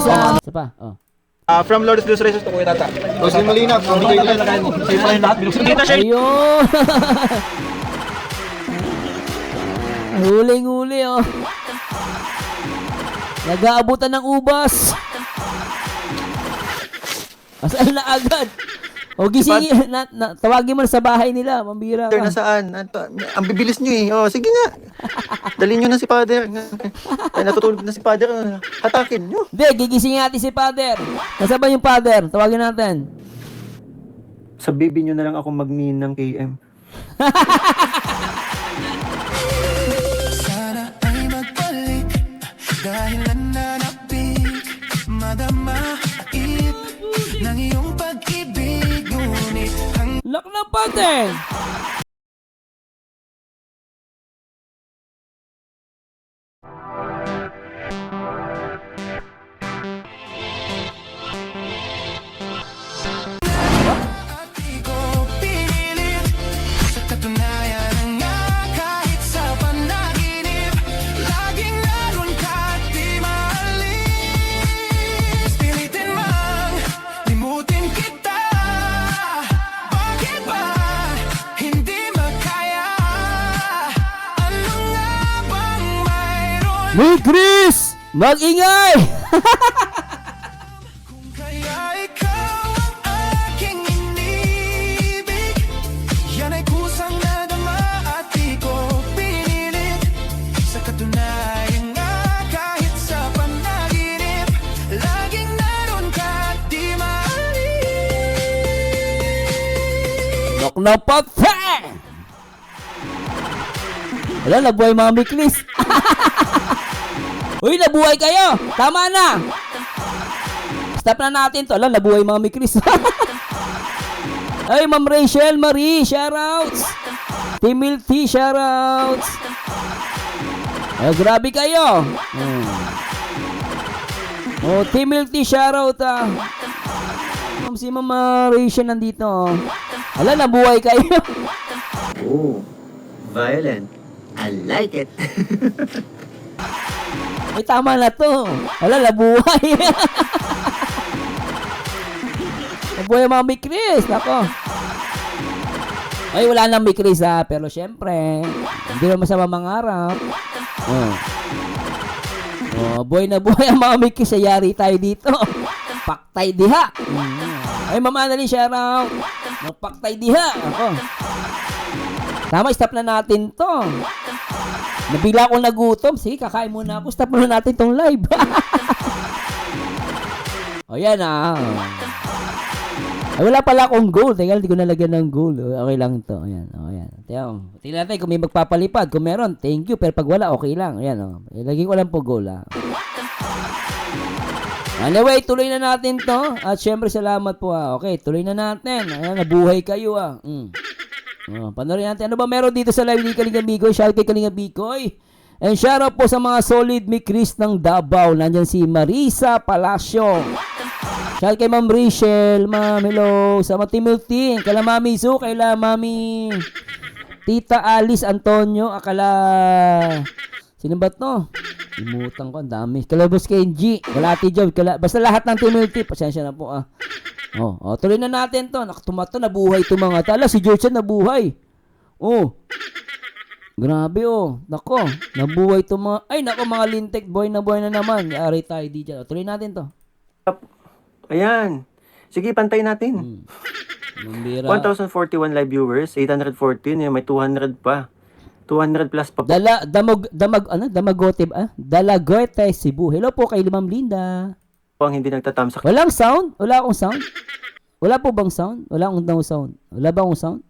Isa pa, oh. From Lord of the Resources to Kuya Tata. Kasi malinaw. Sa'yo pala yung lahat. Binuksan dito siya. Ayun! Huling-huli, oh. Nag-aabutan ng ubas. Asal na agad. O gisingin, tawagin mo na sa bahay nila, mambira Father, ka. nasaan? Ang bibilis nyo eh. Oh, sige nga. Dalhin nyo na si Father. Ay, natutulog na si Father. Hatakin nyo. Hindi, gigisingin natin si Father. Nasaan ba yung Father? Tawagin natin. Sa baby nyo na lang ako magnin ng KM. Sana ay magpalit dahil nananapig madama ip ng iyong pag-ibig ngunit ang Lock ng Father! di ko pinilit sa katunayan ng nga kahit sa panaginip laging naroon ka at di maalis pilitin mang limutin kita bakit ba hindi makaya ano nga bang mayroon Hey, Chris! Mag-ingay! kaya ikaw ang aking inibig yan ay kusang nadama at di ko pinilit sa katunayan nga kahit sa panaginip laging naroon ka at di maalis Lock ng Father! Wala, nabuhay mga Miklis. Uy, nabuhay kayo! Tama na! Stop na natin to. Alam, nabuhay mga Miklis. Ay, Ma'am Rachel Marie, shoutouts! Team Milty, shoutouts! Ay, grabe kayo! Oh, Team Milty, shoutout si Ma'am Rachel nandito. Oh. Alam, nabuhay kayo. Oh, violent. I like it. Ay, tama na to. Wala, nabuhay. Nabuhay mga Mikris. Nako. Ay, wala nang Mikris ha. Pero syempre, hindi naman masama mangarap. Oh. Oh, buhay na buhay ang mga Mikris. Ayari tayo dito. Paktay diha. Ay, Mama Annalyn, shout out. Paktay diha. Ako. Tama, stop na natin to. Nabigla akong nagutom. Sige, kakain muna ako. Stop muna natin tong live. O, yan ah. Ay, wala pala akong goal. Teka, hindi ko nalagyan ng goal. Okay lang to. Ayan. O, ayan. Tingnan natin kung may magpapalipad. Kung meron, thank you. Pero pag wala, okay lang. Ayan o. Ilagay ko lang po goal ah. Anyway, tuloy na natin to. At syempre, salamat po ah. Okay, tuloy na natin. Ayan, nabuhay kayo ah. Oh, panoorin natin. Ano ba meron dito sa live ni Kalinga Bikoy? Shout kay Kalinga Bikoy. And shout out po sa mga solid Mikris ng Davao. Nandyan si Marisa Palacio. Shout kay Ma'am Rachel. Ma'am, hello. Sa mga Timothy. Kala Mami Su. Kala Mami Tita Alice Antonio. Akala... Sino ba to? Imutan ko. Ang dami. Kala Boss Kenji. Kala Ate Job. Basta lahat ng Timothy. Pasensya na po ah. Oh, tuloy na natin to. Nakatumato, nabuhay to mga tala. Si George nabuhay. Oh. Grabe oh. Nako, nabuhay to mga... Ay, nako mga lintek. Boy na naman. Yari tayo DJ. Tuloy natin to. Ayan. Sige, pantay natin. Mambira. 1,041 live viewers. 814. May 200 pa. 200 plus pa. Damagote ba? Dalagote Cebu. Hello po kay Ma'am Linda. Ang hindi nagtatamsak. Walang sound? Wala akong sound? Wala po bang sound? Wala akong sound. Wala ba akong sound?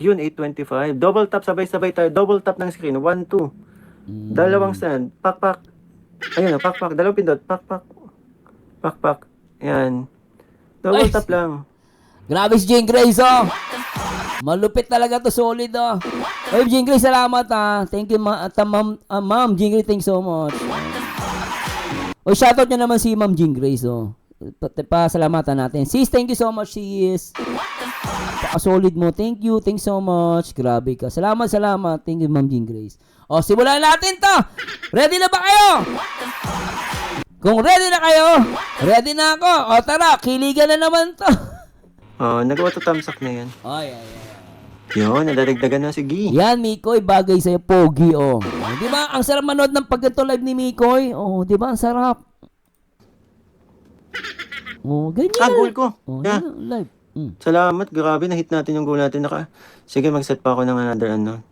Yun, 825. Double tap, sabay-sabay tayo. Double tap ng screen. 1, 2. Dalawang stand. Pak. Ayun, pak. Dalawang pindot. Pak. Yan. Double tap lang. Grabe si Jane Grace, oh. Malupit talaga to, solid, oh. Oy, Jane Grace, salamat, ah. Thank you, Ma'am Jane Grace, thanks so much. O, shoutout nyo naman si Ma'am Jean Grace, oh. Pasalamatan natin. Sis, thank you so much, sis. Paka-solid mo. Thank you. Thanks so much. Grabe ka. Salamat. Thank you, Ma'am Jean Grace. O, simulan natin to. Ready na ba kayo? Kung ready na kayo, ready na ako. O tara, kiligan na naman to. Oh, nagawa to tamsak na yan. Ay. Yun, nadadagdagan na. Sige. Yan, Mikoy, bagay sa'yo, pogi, oh. Di ba? Ang sarap manood ng pagganto live ni Mikoy. Oh, di ba? Ang sarap. Oh, ganyan. Goal ko. Oh, Yeah. yan, live. Salamat, grabe, na-hit natin yung goal natin. Sige, mag-set pa ako ng another ano.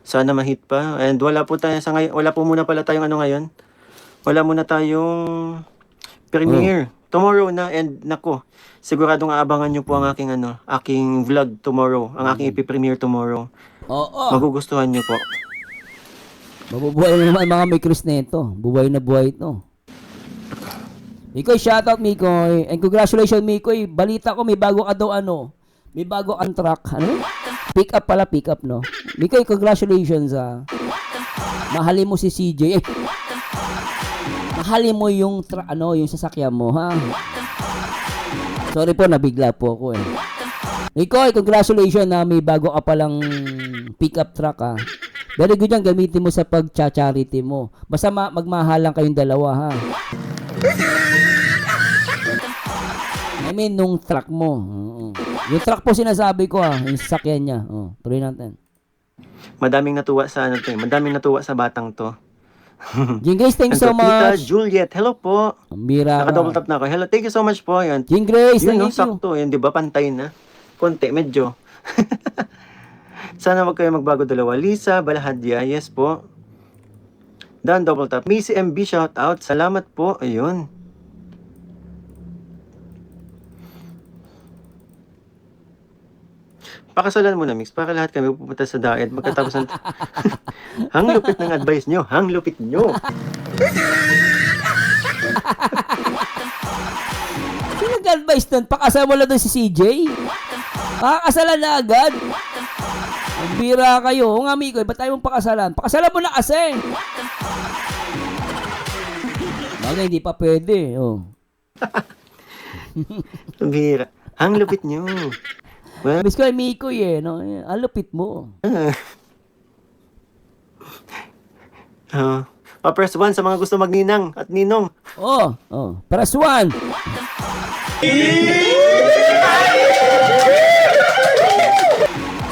Sana ma-hit pa. And wala po tayo sa ngayon. Wala po muna pala tayong ano ngayon. Wala muna tayong premiere. Tomorrow na, and nako, siguradong aabangan nyo po ang aking vlog tomorrow. Ang aking ipipremiere tomorrow. Oo. Magugustuhan nyo po. Mabubuhay na naman mga Mikris nito. Buhay na buhay ito. Mikoy, shoutout Mikoy. And congratulations Mikoy. Balita ko may bago ka daw may bago kang track. Ano? Pick up pala, pick up no. Mikoy, congratulations mahalin mo si CJ. Mahalin mo yung yung sasakyan mo, ha? Sorry po, nabigla po ako Mikoy, congratulations na may bago ka palang pick up truck Very good yan, gamitin mo sa pag-charity mo. Basta magmahalan kayong dalawa, ha? I mean, nung truck mo. Yung truck po sinasabi ko, yung sasakyan niya. Tuloy natin. Madaming natuwa sa madaming natuwa sa batang to. Jing Grace, thank you so Tita much. Juliet, hello po. Ang bira ka. Naka-double tap na ako. Hello, thank you so much po. Yan. Jing Grace, Yun, thank no, you. sakto. Yan, di ba? Pantay na. Konti, medyo. Sana wag kayo magbago dalawa. Lisa Balahadya, yes po. Dan, double tap. Missy MB, shout out. Salamat po. Ayun. Pakasalan mo na, Mix, para lahat kami pupunta sa diet magkatapos ng... Hang lupit ng advice nyo. Hang lupit nyo. Sino nag-advise nun? Pakasal mo lang doon si CJ? Pakakasalan na agad? Ang bira kayo. O nga, Mikoy, ba't tayo mong pakasalan? Pakasalan mo na kasi. Bagay, hindi pa pwede. Bira. Hang lupit nyo. Well, Miss ko ay Mikoy no? Ang lupit mo. press 1 sa mga gusto magninang at ninong. Press 1.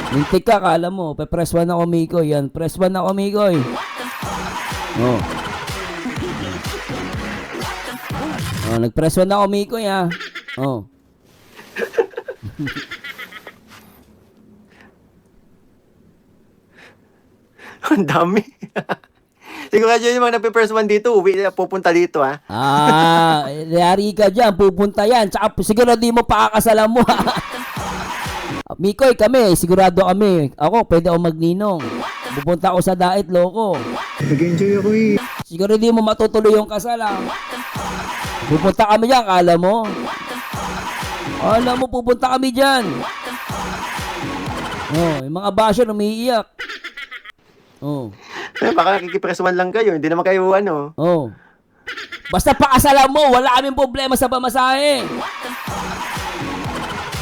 Mintik ka, kala mo. Press 1 ako, Mikoy. Yan, press 1 ako, Mikoy. Nag-press 1 ako, Mikoy, ha. Ang dami. Siguro yun yung mga nagpe-press 1 dito, pupunta dito, ha. Yari ka dyan, pupunta yan. Tsaka siguro di mo pakakasalan mo, ha. Mikoy, kami, sigurado kami. Ako, pwede ako magninong. Pupunta ako sa diet, loko. Nag-enjoy ako Siguro di mo matutuloy yung kasal, ha. Pupunta kami dyan, alam mo. Alam mo, pupunta kami dyan. Yung mga basher, umiiyak. Baka nakikipress 1 lang kayo, hindi naman kayo Basta pakasalan mo, wala kaming problema sa pamasahe.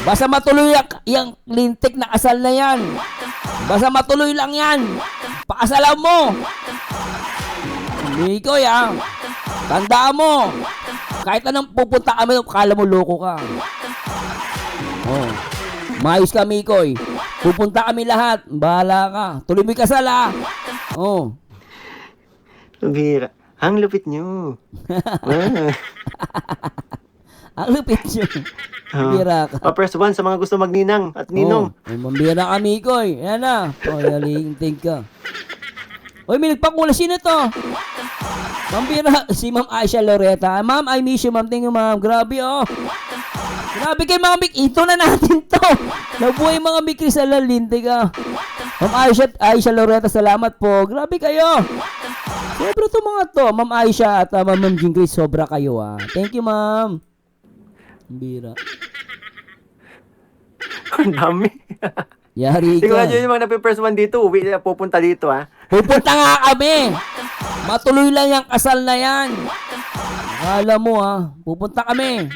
Basta matuloy yung lintik na kasal na yan. Basta matuloy lang yan. Pakasalan mo. Mikoy, tandaan mo. Kahit anong pupunta kami, kala mo loko ka. Maayos ka, Mikoy. Pupunta kami lahat. Bahala ka. Tuloy mo yung kasal, Bira. Ang lupit nyo. Ang lupit nyo. Bira ka. Press 1 sa mga gusto magninang at ninong. Mambira ka, Mikoy. Yan na. Yalinting ka. Uy, may nagpakula. Sino to? Mambira. Si Ma'am Aisha Loretta. Ma'am, I miss you, Ma'am. Thank you, Ma'am. Grabe, Grabe kayo mga Mik. Ito na natin to. Nabuhay mga Mikri sa lalinte ka. Ma'am Aisha Loretta, salamat po. Grabe kayo. Sobra to mga to. Ma'am Aisha at Ma'am Jing Grace, sobra kayo Thank you, Ma'am. Bira. Ang dami. Yari ka. Siguro yun yung mga nagpe-press 1 dito, pupunta dito, ha. Pupunta nga kami. Matuloy lang yung kasal na yan. Akala mo pupunta kami.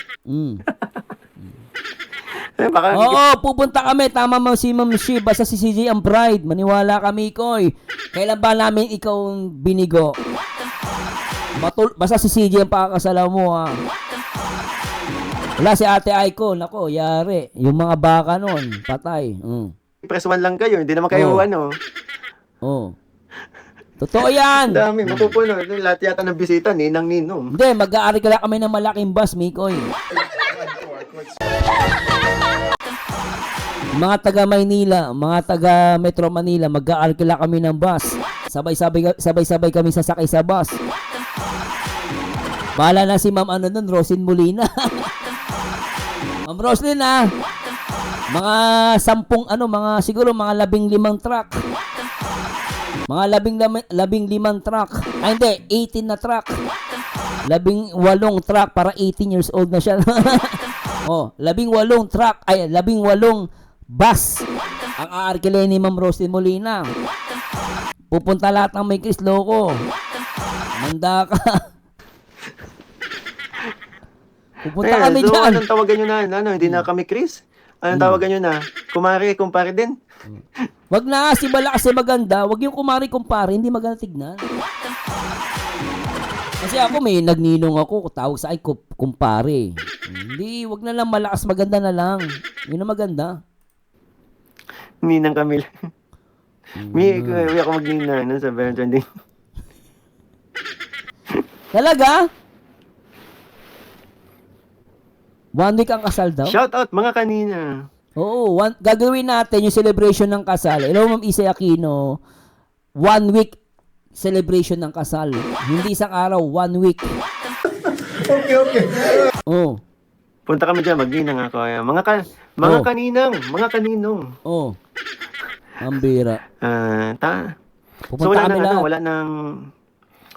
Pupunta kami. Tama mo si Ma'am Shi. Basta si CJ ang bride. Maniwala kami, Koy. Kailan ba namin ikaw binigo? Basta si CJ ang pakakasala mo, ha. Wala si Ate Aiko, nako, yari. Yung mga baka nun, patay. Presuman lang kayo, hindi naman kayo Oo. ano. Oh. Totoo yan. Ang dami, mapupuno. Lahat yata ng bisita, ninang-ninong. Hindi, mag-aari ka lang kami ng malaking bus, Mikoy. Mga taga Maynila, mga taga Metro Manila, mag-aari ka lang kami ng bus. Sabay-sabay kami sasakay sa bus. Bahala na si Ma'am nun, Rosin Molina. Ma'am Roslyn, mga 10, siguro mga 15 truck. Mga 15 truck. Ay, hindi, 18 na truck. 18 truck para 18 years old na siya. 18 truck, 18 bus ang aarkilay ni Ma'am Roslyn Molina. Pupunta lahat ng may Chris Loco. Manda ka. Pupunta kami so, dyan. anong tawagan nyo na? Hindi na kami Chris? Anong tawagan nyo na? Kumare, kumpare din? Wag na, si Bala kasi maganda. Wag yung kumari-kumpare, hindi maganda tignan. Kasi ako may nagninong ako, tawag sa akin kumpare. Hindi, wag na lang malakas, maganda na lang. Yun ang maganda. Ninang kami lang. May ako mag-ninang sa Valentine Day. Talaga? 1 week ang kasal daw? Shout out mga kanina. Oo, gagawin natin yung celebration ng kasal. Hello, Ma'am Isay Aquino. 1 week celebration ng kasal. Hindi isang araw, 1 week. Okay. Oh. Punta kami dyan, mag-ninang ako. Mga Oh. kaninang, mga kaninong. Oh. Ang bira. So Pupunta kami lahat.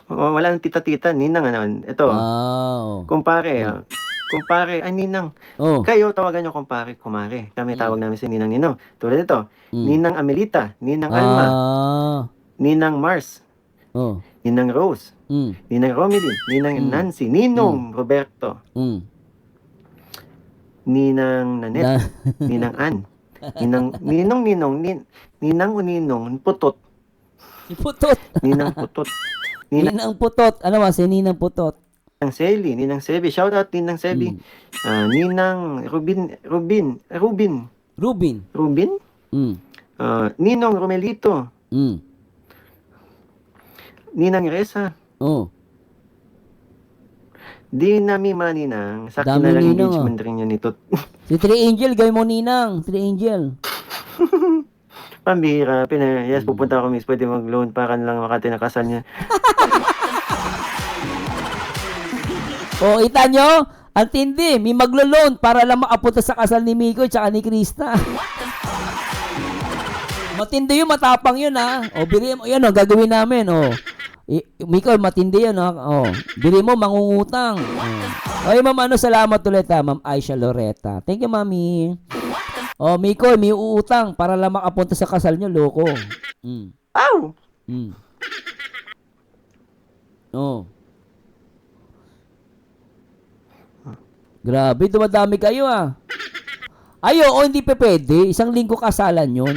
wala nang tita-tita, ninang Ito, Wow. kumpare. Kumpare, ay ninang. Oh. Kayo, tawagan nyo kumpare, kumare. Kami tawag namin si Ninang Ninong. Tulad nito, Ninang Amelita, Ninang Alma, Ninang Mars, Oh. Ninang Rose, Ninang Romilin, Ninang Nancy, Ninong Roberto, Ninang Nanette, Ninang Ann, Ninang Uninong, Putot, Si Putot. Ninang Putot, Ninang Putot. Ano ba? Si Ninang Putot. Ninang Selly, Ninang Sebi, shout out Ninang Sebi, Ninang Rubin, Rubin. Ninong Romelito, Ninang Reza, Oh. di nami maninang, sa akin Dami na lang ninang, engagement rin yun nito. Si Three Angel, gawin mo Ninang. Three Angel. Pambihira, yes, pupunta ako miss, pwede mag-loan para lang makati na kasal niya. Oh, kita nyo? Ang tindi. May maglo-loan para lang makapunta sa kasal ni Miko at ni Krista. Matindi yun, matapang yun, ha. O, biri mo, yan, gagawin namin, Miko, matindi yun, biri mo, mangungutang. Okay, ma'am, salamat ulit, Ma'am Aisha Loretta. Thank you, mami. Miko, may uutang para lang makapunta sa kasal nyo, loko. Ow! Grabe, dumadami kayo, hindi pa pwede. Isang linggo kasalan yun.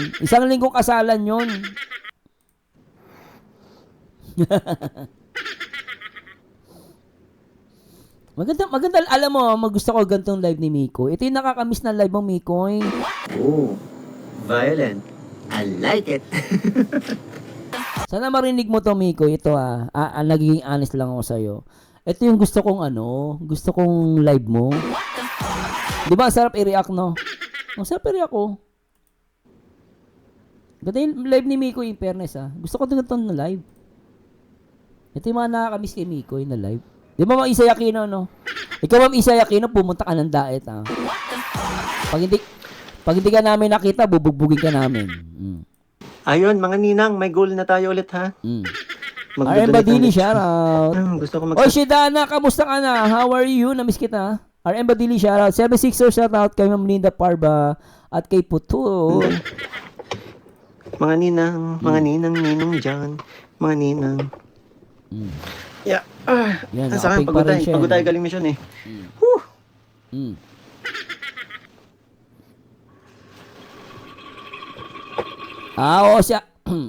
Maganda, alam mo, gusto ko gantong live ni Miko. Ito yung nakakamiss na live ng Miko. Oh, violent. I like it. Sana marinig mo to, Miko. Ito, nagiging honest lang ako sa'yo. Ito yung gusto kong live mo. Di ba, sarap i-react, no? Ang sarap i-react ko. Ganda yung live ni Miko, in fairness, Gusto ko itong na live. Ito yung mga nakakamiss kay Miko, yung na live. Di ba, Ma'am Isay Aquino, no? Ikaw, Ma'am Isay Aquino, pumunta ka ng daet, Pag hindi ka namin nakita, bubugbugin ka namin. Ayun, mga ninang, may goal na tayo ulit, ha? RM Badili, shoutout. Gusto ko Oy, Shidana, kamusta ka na? How are you? Namiss kita. RM Badili, shoutout. 76er, shoutout kay Ma'am Linda Parba at kay Puto. Mga ninang, ninong dyan. Mga ninang. Yeah. Yan, Sa akin, nakapig pa rin siya. pagod tayo galing mission, eh. Oo,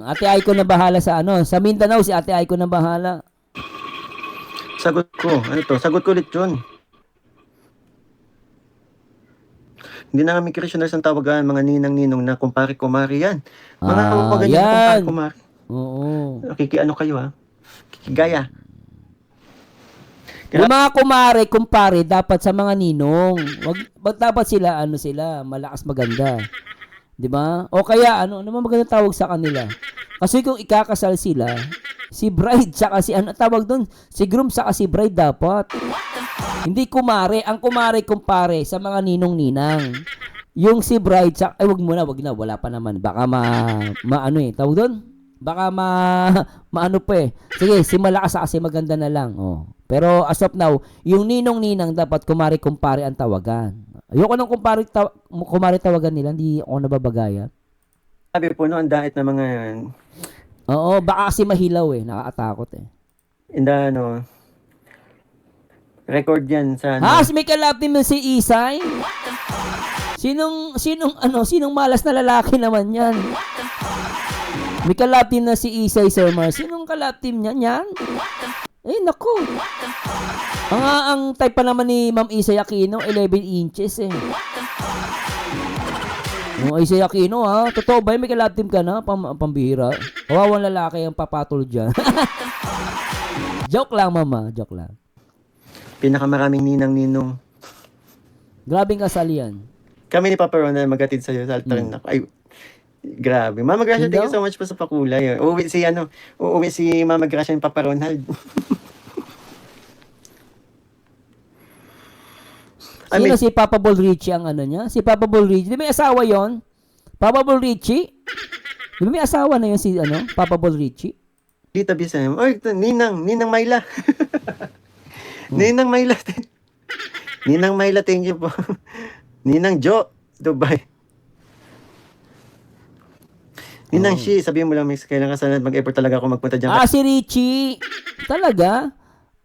Ate Aiko na bahala sa Sa Mindanao, si Ate Aiko na bahala. Sagot ko. Ano to? Sagot ko ulit yun. Hindi na kami Christianers ang tawagan, mga ninang-ninong na kumpare-kumari yan. Mga tawagan yan, yan. kumpare-kumari. Oo. Ano kayo ha? Kikigaya. Yung mga kumare, kumpare, dapat sa mga ninong. Wag dapat sila, malakas maganda. 'Di ba? O kaya, ano magandang tawag sa kanila? Kasi kung ikakasal sila, si bride, saka si, tawag doon? Si groom, saka si bride dapat. Hindi kumare. Ang kumare, kumpare, sa mga ninong-ninang. Yung si bride, saka, wag na, wala pa naman. Baka tawag doon? Baka maano pa eh. Sige, si malakas kasi maganda na lang. Oh. Pero as of now, yung ninong-ninang dapat kumare-kumpare ang tawagan. Ayoko nang kumare tawagan nila, hindi ako nababagaya. Sabi po no, ang dait na mga Oo, baka kasi mahilaw eh, nakakatakot eh. inda record yan sa May kalapin mo si Isay? Sinong malas na lalaki naman yan? May kalapin na si Isay, Sir Mar. Sinong kalapin niyan yan? Eh, naku. Ang type pa naman ni Ma'am Isay Aquino, 11 inches eh. Yung Isay Aquino ha, totoo ba may kalapin ka na? Pambihira. Kawawang lalaki ang papatol dyan. Joke lang, mama. Joke lang. pinakamaraming ninang-ninong. Grabing kasal yan. Kami ni Papa Ron na magatid sa'yo sa altar na. Ay, grabe. Mama Gracia, thank you so much po sa pakulay. Uuwi si Mama Gracia yung Papa Ronald. Sino si Papa Bol Richie ang ano niya? Si Papa Bol Richie. Di ba may asawa yon? Papa Bol Richie? Di ba may asawa na yun si Papa Bol Richie? Dito Bisaya. Oy, Ninang Mayla. Ninang Mayla. Ninang Mayla, thank you po. Ninang Jo, Dubai. Ninang Shi, sabihin mo lang, Mix, kailangan sana mag-effort talaga ako magpunta dyan. Si Richie. Talaga?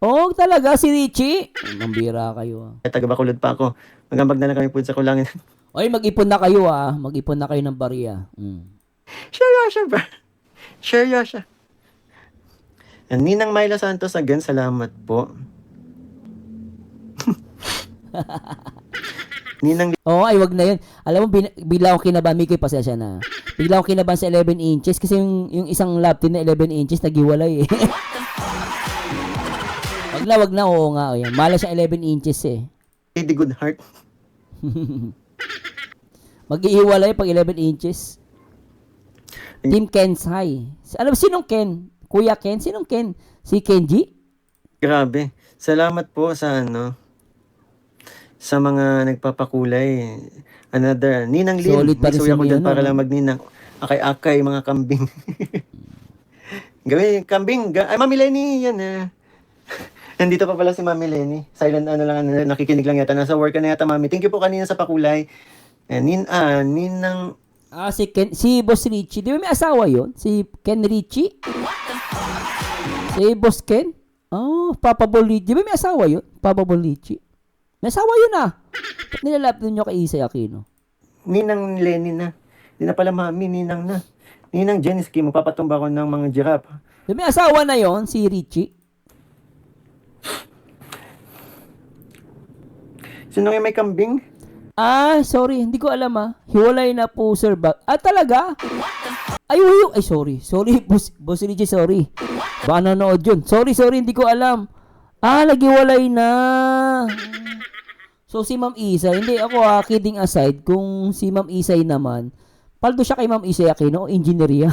Oh, talaga si Richie? Mambira kayo. Taga Bacolod pa ako. Magambag na lang kami po sa kulangin. Oy, mag-ipon na kayo Mag-ipon na kayo ng barya. Sure, Yasha, bro. Sure, Yasha. And Ninang Myla Santos, again, salamat po. Ninang Ay, wag na yun. Alam mo, bigla akong kinabahan. Mikoy, pasensya na. Bigla akong kinabahan sa 11 inches kasi yung isang laptin na 11 inches, naghiwalay eh. Wag na, oo nga. Yan. Mala siya 11 inches eh. Lady Goodheart. Mag-iiwalay pag 11 inches. Team Ken's High. Alam mo, sinong Ken? Kuya Ken? Sinong Ken? Si Kenji? Grabe. Salamat po sa sa mga nagpapakulay. Another, Ninang Lin. Solid pa rin Misuya ko si dyan Miano, para lang magninang. Akay-akay, mga kambing. Gawin, kambing. Ay, Mami Lenny, yan Nandito pa pala si Mami Lenny. Silent nakikinig lang yata. Nasa work ka na yata, Mami. Thank you po kanina sa pakulay. Ninang... si Boss Richie. Di ba may asawa yon? Si Ken Richie? Si Boss Ken? Papa Bol Richie. Di ba may asawa yon? Papa Bol Richie. May asawa yun Ba't nilalapin nyo kay Isay Aquino? Ninang Lenny na. Hindi na pala Mami, Ninang na. Ninang Jeniski, magpapatumba ko ng mga giraffe. Di ba may asawa na yon? Si Richie? Sino nga may kambing? Sorry. Hindi ko alam Hiwalay na po, sir. Talaga? Ay, sorry. Sorry, Boss Richie, sorry. Baka nanood yun. Sorry, hindi ko alam. Naghiwalay na. So, si Ma'am Isay, hindi ako kidding aside, kung si Ma'am Isay naman, paldo siya kay Ma'am Isay Aquino, engineer yan.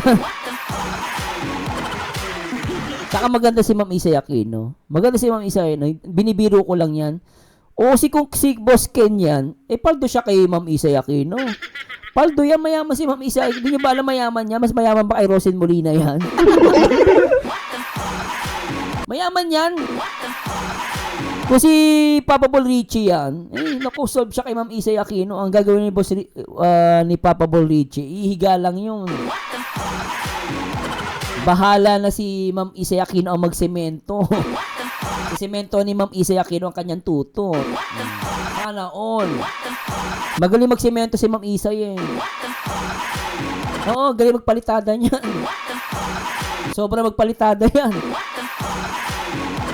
Saka maganda si Ma'am Isay Aquino. Maganda si Ma'am Isay Aquino, binibiro ko lang yan. Kung si Boss Ken yan, paldo siya kay Ma'am Isay Aquino. Paldo yan, mayaman si Ma'am Isay. Hindi nyo ba alam mayaman niya? Mas mayaman ba kay Rosin Molina yan? Mayaman yan. Kung si Papa Bol Richie yan, naku-solve siya kay Ma'am Isay Aquino. Ang gagawin ni Boss ni Papa Bol Richie, ihiga lang yun. Bahala na si Ma'am Isay Aquino ang magsemento. Si semento ni Ma'am Isay Aquino ang kanyang tuto. Sana all. Magaling magsemento si Ma'am Isay Oo, galing magpalitada niyan. Sobra magpalitada yan.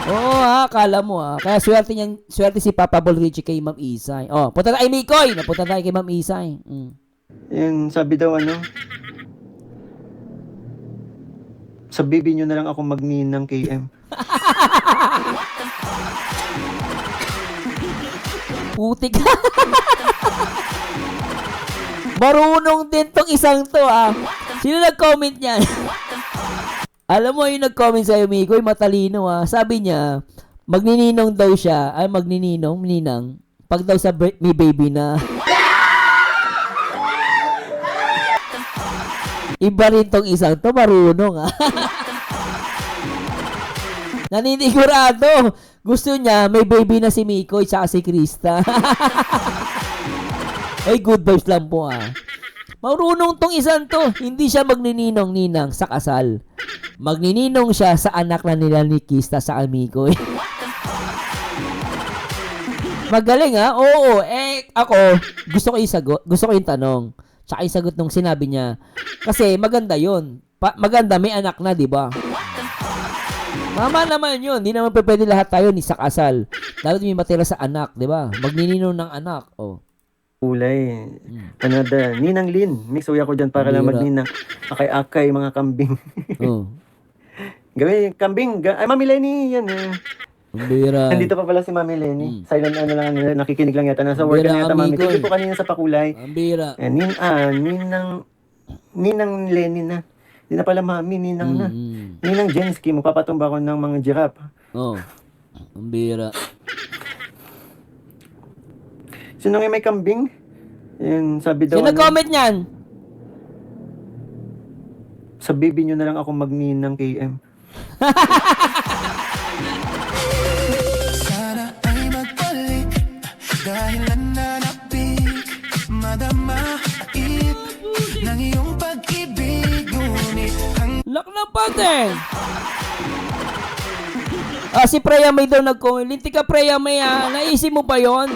Oo ha, akala mo ha. Kaya swerte si Papa Bol Richie kay Ma'am Isay. Oh, punta tayo Mikoy. Napunta tayo kay Ma'am Isay. Yun, sabi daw ano, sa bibi nyo na lang ako magninang KM. Putik. Marunong din tong isang to ah. Sino nag-comment niyan? Alam mo yung nag-comment sa'yo, Mikoy, matalino ah. Sabi niya, magnininong daw siya. Ay, ninang. Pag daw sa may baby na. Iba rin tong isang to, marunong ah. Naninigurado. Gusto niya, may baby na si Mikoy tsaka si Krista. Ay, good vibes lang po ah. Marunong tong isang to. Hindi siya magnininong-ninang sa kasal. Magnininong siya sa anak na nila ni Krista sa Mikoy. Magaling ha? Oo. Ako, gusto ko yung sagot. Gusto ko yung tanong. Tsaka yung sagot nung sinabi niya. Kasi maganda yun. Maganda, may anak na, di ba? Mama naman yun. Di naman pwede lahat tayo ni sa kasal. Dapat may matira sa anak, di ba? Magnininong ng anak. Oh. Kulay. Another, Ninang Lin. Mix uwi ako dyan para lang Bira. magninang. Akay-akay, mga kambing. Oh. Gawin, kambing. Ay, Mami Lenny, yan eh. Ang bira. Nandito pa pala si Mami Lenny. Silent ano lang, nakikinig lang yata. Nasa work Bira, na yata, Mami. amigo. Thank you po kanina sa pakulay. Ang bira. Ninang Lenny na. Hindi na pala Mami, Ninang na. Ninang Jensky, magpapatumba ko ng mga giraffe. Oh. Ang bira. Sino nga may kambing? Yun, sabi daw, Sino nag-comment niyan? sa bibi nyo na lang ako magninang KM. Sana ay magbalik dahil nananapig madama ip ng iyong pag-ibig ngunit Lak na pating. Si Preya May daw nag-comment. Linti ka Preya May ah. Naisip mo pa yon?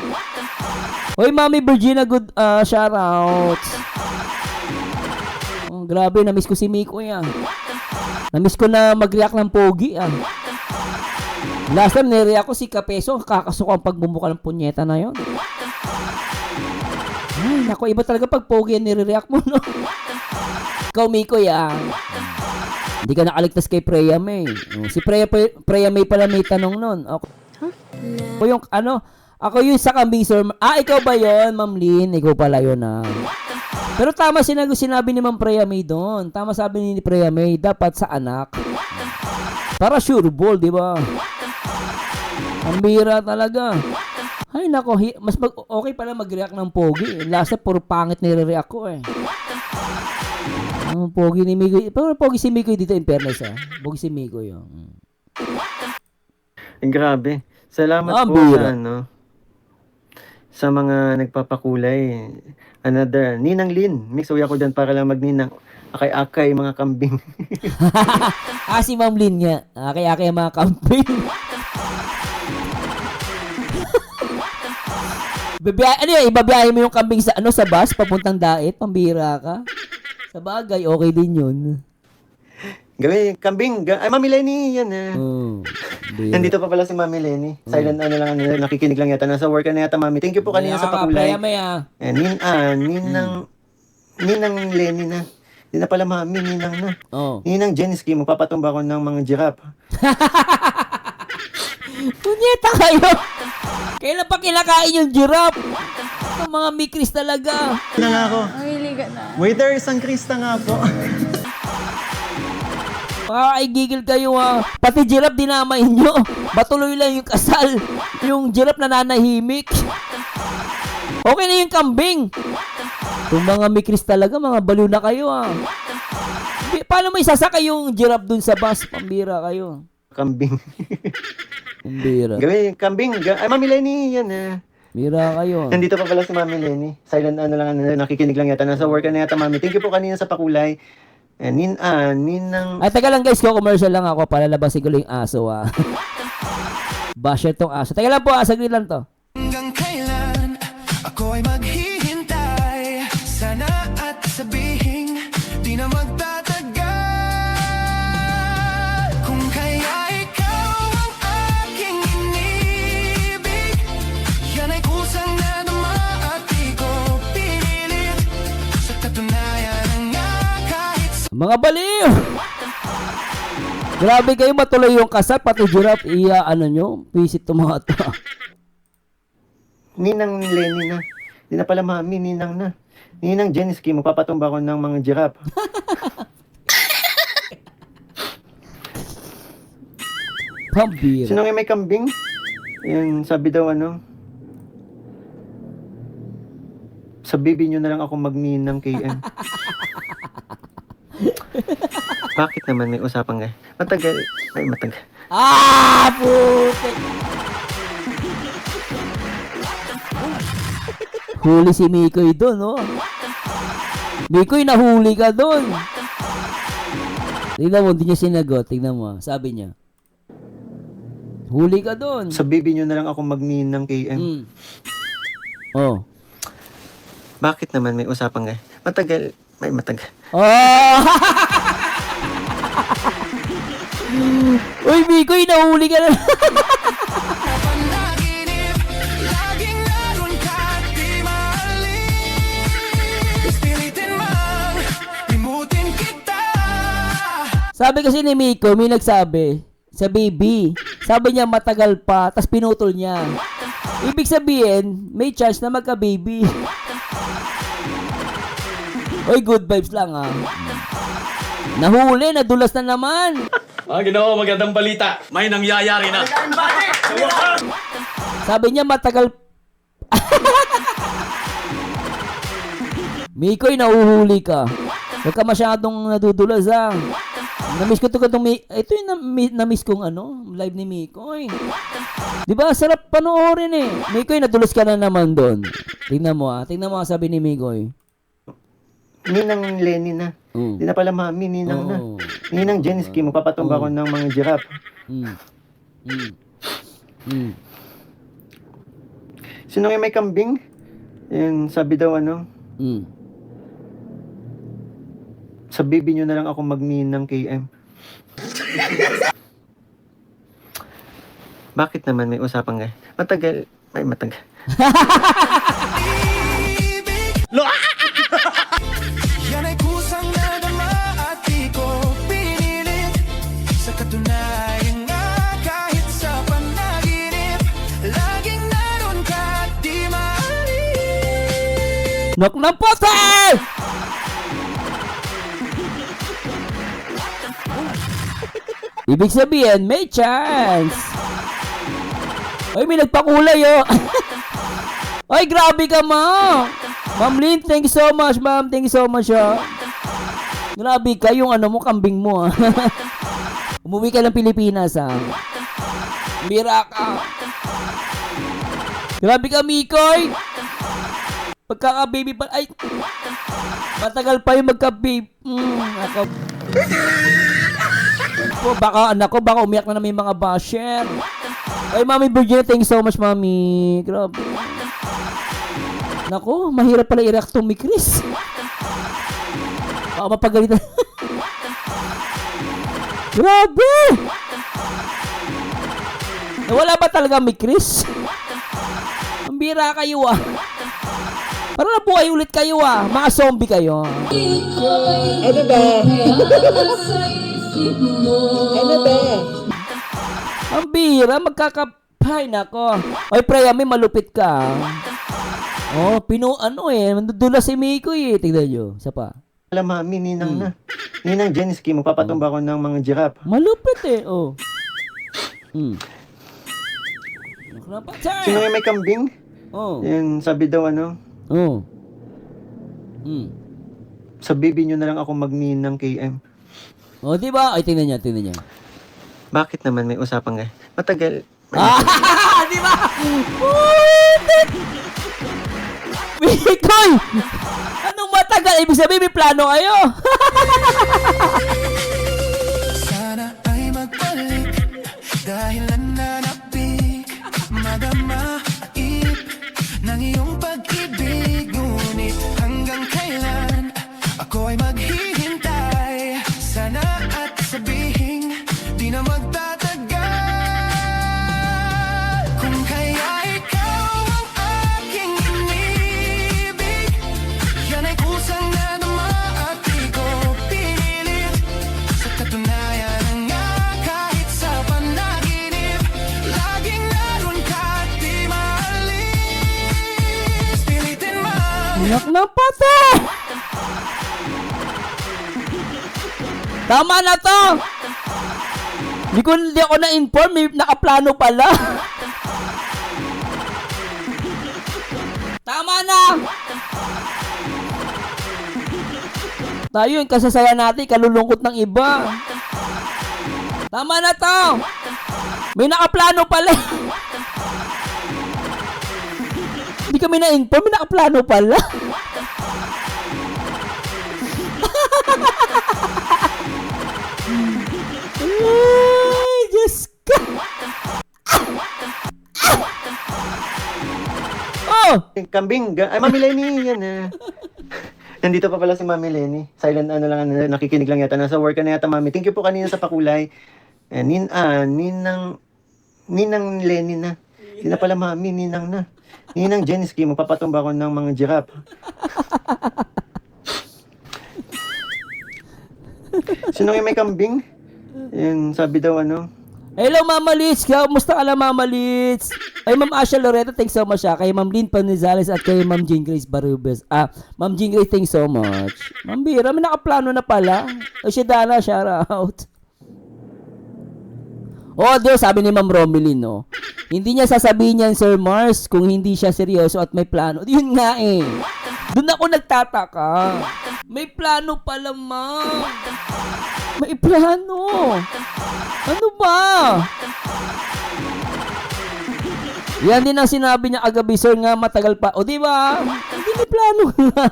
Hoy, Mami Virginia, good shoutouts. Oh, grabe, na-miss ko si Miko yan. Na-miss ko na mag-react ng pogi ah. Last time nireact ko si Kapeso, kakasuko ang pagbumuka ng punyeta na yon. Ay, naku, iba talaga pag pogi yan nire-react mo, no? Ikaw, Miko, yan. Hindi ka nakaligtas kay Preya May. Oh, si Preya May pala may tanong nun. Okay. Ako yung, ako yung sa kambing sir. Ikaw ba yon, Ma'am Lynn? Ikaw pala yun, ah. Pero tama sinabi ni Ma'am Preya May doon. Tama sabi ni Preya May, dapat sa anak. Para sure ball, di ba? Ang bira talaga. Ay, nako, okay pala mag-react ng pogi. Last time, puro pangit nire-react ko eh. Pogi ni Mikoy. Pero pogi si Mikoy dito in fairness ah. Pogi si Mikoy yun. Grabe. Salamat po bira. sa mga nagpapakulay. Another, Ninang Lin. Mix uwi ako dyan para lang magninang. Akay-akay, mga kambing. Si Ma'am Lynn nga. Kaya mga campaign. Ibabiyahe mo yung kambing sa sa bus papuntang Dait, pambira ka. Sa bagay, okay din yun. Gawin, kambing. Ay, Mami Lenny, yan eh. Oh, Nandito pa pala si Mami Lenny. Silent ano lang, nakikinig lang yata. Nasa work na yata, Mami. Thank you po kanina sa pakulay. Ninang Lenny na. Hindi na pala Mami, Ninang na. Oh. Ninang Jensky, magpapatumba ko ng mga giraffe. Punyeta kayo! Kailan pa kinakain yung giraffe? Ang mga mikris talaga. Na nga ako. Mamili ka na. Waiter, isang Krista nga po. Makakaigigil kayo ha. Pati giraffe dinamay nyo. Batuloy lang yung kasal. Yung giraffe nananahimik. Okay na yung kambing. Kung mga mikris talaga, mga baliw na kayo ha. Paano may sasakay yung giraffe dun sa bus? Pambira kayo. Kambing. Pambira. Gawin, kambing. Ay, Mami Lenny, yan eh. Bira kayo. Nandito pa pala si Mami Lenny. Silent ano lang, nakikinig lang yata. Nasa work na yata, Mami. Thank you po kanina sa pakulay. Ninang... Ay, taga lang guys, commercial lang ako. Palalabasin ko lang yung aso ha. Basher tong aso. Taga lang po ha, saglit lang to. hanggang kailan ako ay maghihintay sana at sabihin di na magtatagal kung kaya ikaw ang Mga baliw! Grabe kayo, matuloy yung kasal, pati giraffe, ano nyo, visit to mga to. Ninang Lenny na. Di na pala mami, ninang na. Ninang Jeniski, magpapatumba ko ng mga giraffe. Pambira. Sino nga may kambing? Yun, sabi daw ano, sa bibi nyo na lang ako magninang KM. Bakit naman may usapan nga? Matagal. Ay, matagal. Ah, putik! Huli si Mikoy doon, no? Mikoy, nahuli ka doon. Tingnan mo, hindi niya sinagot. Tingnan mo, sabi niya. Huli ka doon. Sa bibi nyo na lang ako magninang KM. Mm. Oh. Bakit naman may usapan nga? Matagal. Ay, matagal. Oh! Uy, Mikoy, nahuli ka na. Panaginip, laging naroon ka at di maalis. Pilitin mang limutin kita. Sabi kasi ni Miko, may nagsabi sa baby. Sabi niya matagal pa, tas pinutol niya. Ibig sabihin, may chance na magka-baby. Oy, good vibes lang ah. Nahuli, nadulas na naman. Ginoo, magandang balita. May nangyayari na. Sabi niya matagal. Mikoy, nahuhuli ka. Huwag ka masyadong nadudulas ah. Namiss ko ito ito yung namiss kong live ni Mikoy. Di ba? Sarap panoorin eh. Mikoy, nadulas ka na naman doon. Tingnan mo sabi ni Mikoy. Ninang Lenny na. Di na pala mami, ninang na. Ninang Jeniski, magpapatumba ko ng mga giraffe. Sino nga may kambing? Yun, sabi daw ano, sa bibi nyo na lang ako magninang KM. Bakit naman may usapan nga? Matagal. Ay, matagal. Yan ay kusang nadama at di ko pinilit. Sa katunayan nga kahit sa panaginip, laging naroon ka at di maalis. Knock ng potay! Ibig sabihin, may chance. Ay, may nagpakulay oh. Ay, grabe ka, ma. Ma'am Lynn, thank you so much, ma'am. Thank you so much, oh. Grabe ka, yung mo, kambing mo, ah. Umuwi ka ng Pilipinas, ah. Mira ka. Grabe ka, Mikoy. Pagkaka-baby pa, ay. Matagal pa yung magka-baby. Baka umiyak na naman yung mga basher. Ay, Mami Virginia, thank you so much, Mami. Grabe. Nako, mahirap pala i-react to mi Chris. Baka mapagalitan. Grabe! Wala ba talaga mi Chris? Ang bira kayo ah. Parang nabuhay ulit kayo ah. Mga zombie kayo. Ano ba? Ano ba? Ang bira, magkakapay nako. Oy, Preyami, malupit ka. Oh, mandudulas si Miko eh. Tignan nyo, isa pa. Alam mami, ninang na. Ninang Jeniski, magpapatumba ko ng mga giraffe. Malupit eh, oh. Sino nga may kambing? Oh. Yun, sabi daw ano, Oh. sa bibi nyo na lang ako magninang KM. Oh, di ba? Ay, tingnan niya. Bakit naman may usapan nga? Matagal. Di ba? Mikoy! Anong matagal? Ibig sabihin, may plano kayo. Sana ay magbalik dahil nananapik, madama ip ng iyong pag-ibig. Ngunit hanggang kailan ako ay maghihintay? Sana at sabihin di na magtatagal. Kung kaya ikaw ang aking inibig, yan ay kusang nadama at di ko pinili. Anak ng pata! Tama na to! Hindi ako na-inform, may nakaplano pala. Tama na! Tayo yung kasasaya natin, kalulungkot ng iba. Tama na to! May nakaplano pala. Hindi kami na-inform, may nakaplano pala. Ay, Diyos ka! Oh! Kambing, ay Mami Lenny, yan Nandito pa pala si Mami Lenny. Silent nakikinig lang yata. Nasa work ka na yata, Mami. Thank you po kanina sa pakulay. Ninang Lenny na. Hindi na pala Mami, Ninang na. Ninang Jensky, magpapatumba ko ng mga giraffe. Sino yung may kambing? Yan, sabi daw Hello, Mama Litz. Kamusta ka lang, Mama Litz? Ay, Ma'am Asha Loretta, thanks so much. Kay Ma'am Lynn Panizales at kay Ma'am Jean Grace Barubes. Ma'am Jean Grace, thanks so much. Ma'am Bira, may nakaplano na pala. O si Dana, shout out. Diyo, sabi ni Ma'am Romelyn, no? Hindi niya sasabihin yan, Sir Mars, kung hindi siya seryoso at may plano. Yun nga eh. Doon ako nagtataka. May plano pala, Ma'am. May plano. Ano ba? Yan din ang sinabi niya agabi, sir, nga matagal pa. O, di ba? Hindi may plano nga.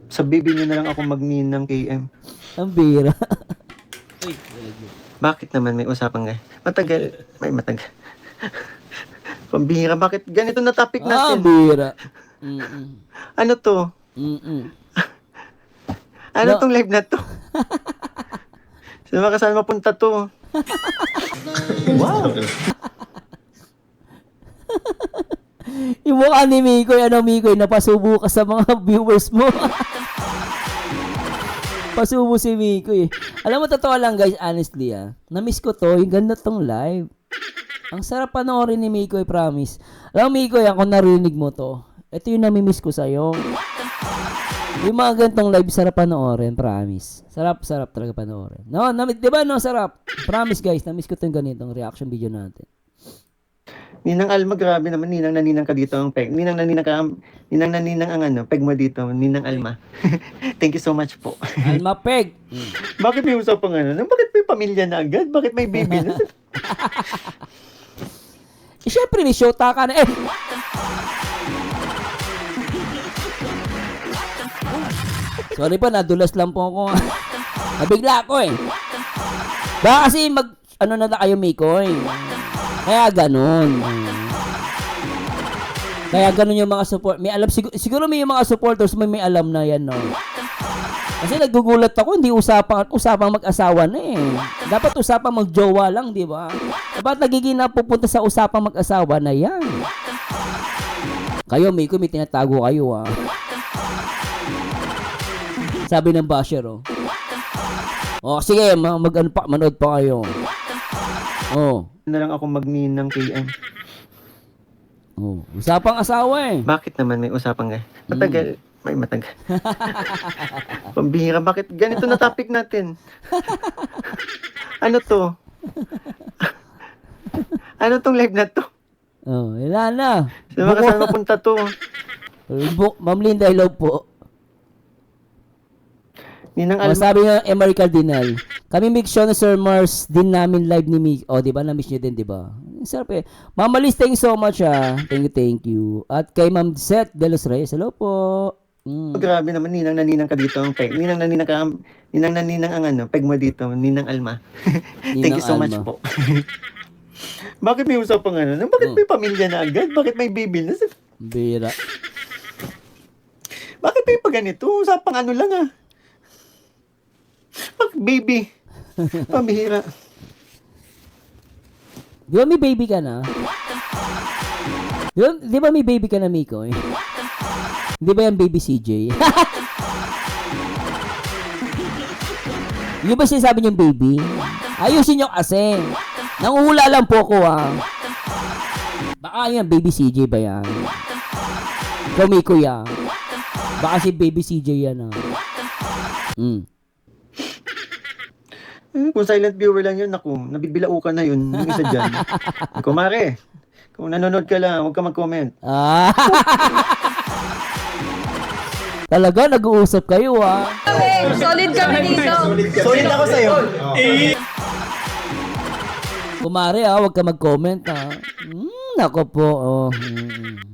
Sa bibi niyo na lang ako magninang KM. Ang bira. Bakit naman may usapan nga? Matagal. May matagal. Pambihira, bakit ganito na topic natin? Ang bira. Ano to? Ano No. tong live na to? Saan mapunta to? Wow! Yung mukha ni Mikoy, Mikoy, napasubo ka sa mga viewers mo. Pasubo si Mikoy. Alam mo, totoo lang guys, honestly na-miss ko to, yung ganda tong live. Ang sarap panoorin ni Mikoy, promise. Alam mo, Mikoy, kung narinig mo to, ito yung nami-miss ko sa'yo. Yung mga gantong live, sarap panoorin, promise. Sarap talaga panoorin. No, diba no, sarap. Promise guys, na-miss ko to yung ganitong reaction video natin. Ninang Alma, grabe naman. Ninang na ninang ka dito ang peg. Ninang na ninang ang peg mo dito. Ninang Alma. Thank you so much po. Alma Peg. Bakit may usapang Bakit may pamilya na agad? Bakit may baby na? Siyempre, may shota ka na. Sorry po, nadulas lang po ako. Nabigla ako Baka kasi na kayo, Mikoy. Kaya ganun. Yung mga support. May alam, siguro may mga supporters may alam na yan, no? Kasi nagugulat ako, hindi usapang mag-asawa na Dapat usapang mag-jowa lang, di ba? Dapat nagiging napupunta sa usapang mag-asawa na yan. Kayo, Mikoy, may tinatago kayo, Sabi ng basher, sige, manood pa kayo. Na lang ako magninang KM. Usapang asawa Bakit naman may usapang nga? Matagal. May matagal. Pambihira, bakit ganito na topic natin? Ano to? Ano tong live na to? Wala na. Saan mapunta to? Ma'am Linda, hello po. Ninang Alma. Sabi nga, Emery Cardinal, kami make sure na Sir Mars din namin live ni Mick. Di ba? Na-miss nyo din, di ba? Sarap Mama Liz, thank you so much, Thank you. At kay Ma'am Seth De Los Reyes, hello po. Grabe naman, ninang na ninang ka dito ang peg. Ninang na ninang ang peg mo dito. Ninang Alma. Thank you so much po. Bakit may usapang Bakit may pamilya na agad? Bakit may baby na? Bira. Bakit may paganito? Usapang lang baby. Pambihira. Di ba may baby ka na? Di ba may baby ka na, Mikoy? Di ba yan baby CJ? Yung ba sinasabi niyong baby? Ayusin niyo kasi. Nanguhula lang po ako Baka yan, baby CJ ba yan? Kumiko yan. Baka si Baby CJ yan, Kung silent viewer lang yun, naku, nabibilaukan na yun, yung isa dyan. Kumare, kung nanonood ka lang, huwag ka mag-comment. Ah. Talaga, nag-uusap kayo, Solid kami dito. Solid ako sa'yo. Kumare, huwag ka mag-comment, nako po,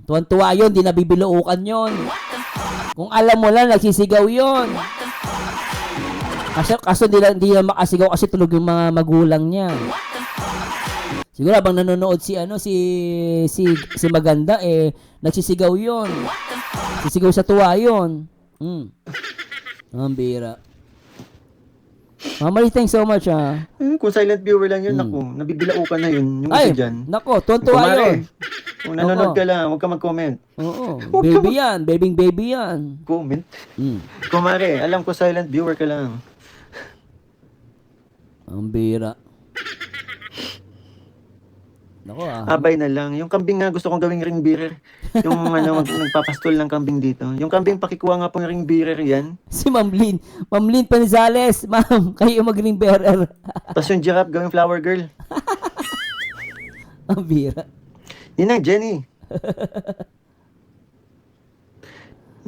Tuwan-tuwa yun, di nabibilaukan yun. Kung alam mo lang, nagsisigaw yun. Kaso di na makasigaw kasi tulog yung mga magulang niya. Siguro habang nanonood si Maganda, nagsisigaw yun. Sisigaw sa tuwa yun. Ang bira. Mama, thanks so much, Kung silent viewer lang yun, naku, nabibilaukan na yun, yung isa Ay, dyan. nako, tuwan-tuwa yun. Kung nanonood Oo. ka lang, huwag ka mag-comment. Oo, baby yan, baby yan. Comment? Kumare, alam ko silent viewer ka lang. Ang bira. Nako, Abay na lang. Yung kambing nga gusto kong gawing ring bearer. Yung nagpapastol ng kambing dito. Yung kambing pakikuha nga pong ring bearer yan. Si Ma'am Lynn Panizales. Ma'am, kayo mag-ring bearer. Tapos yung giraffe gawing flower girl. Ang bira. Ninang Jenny.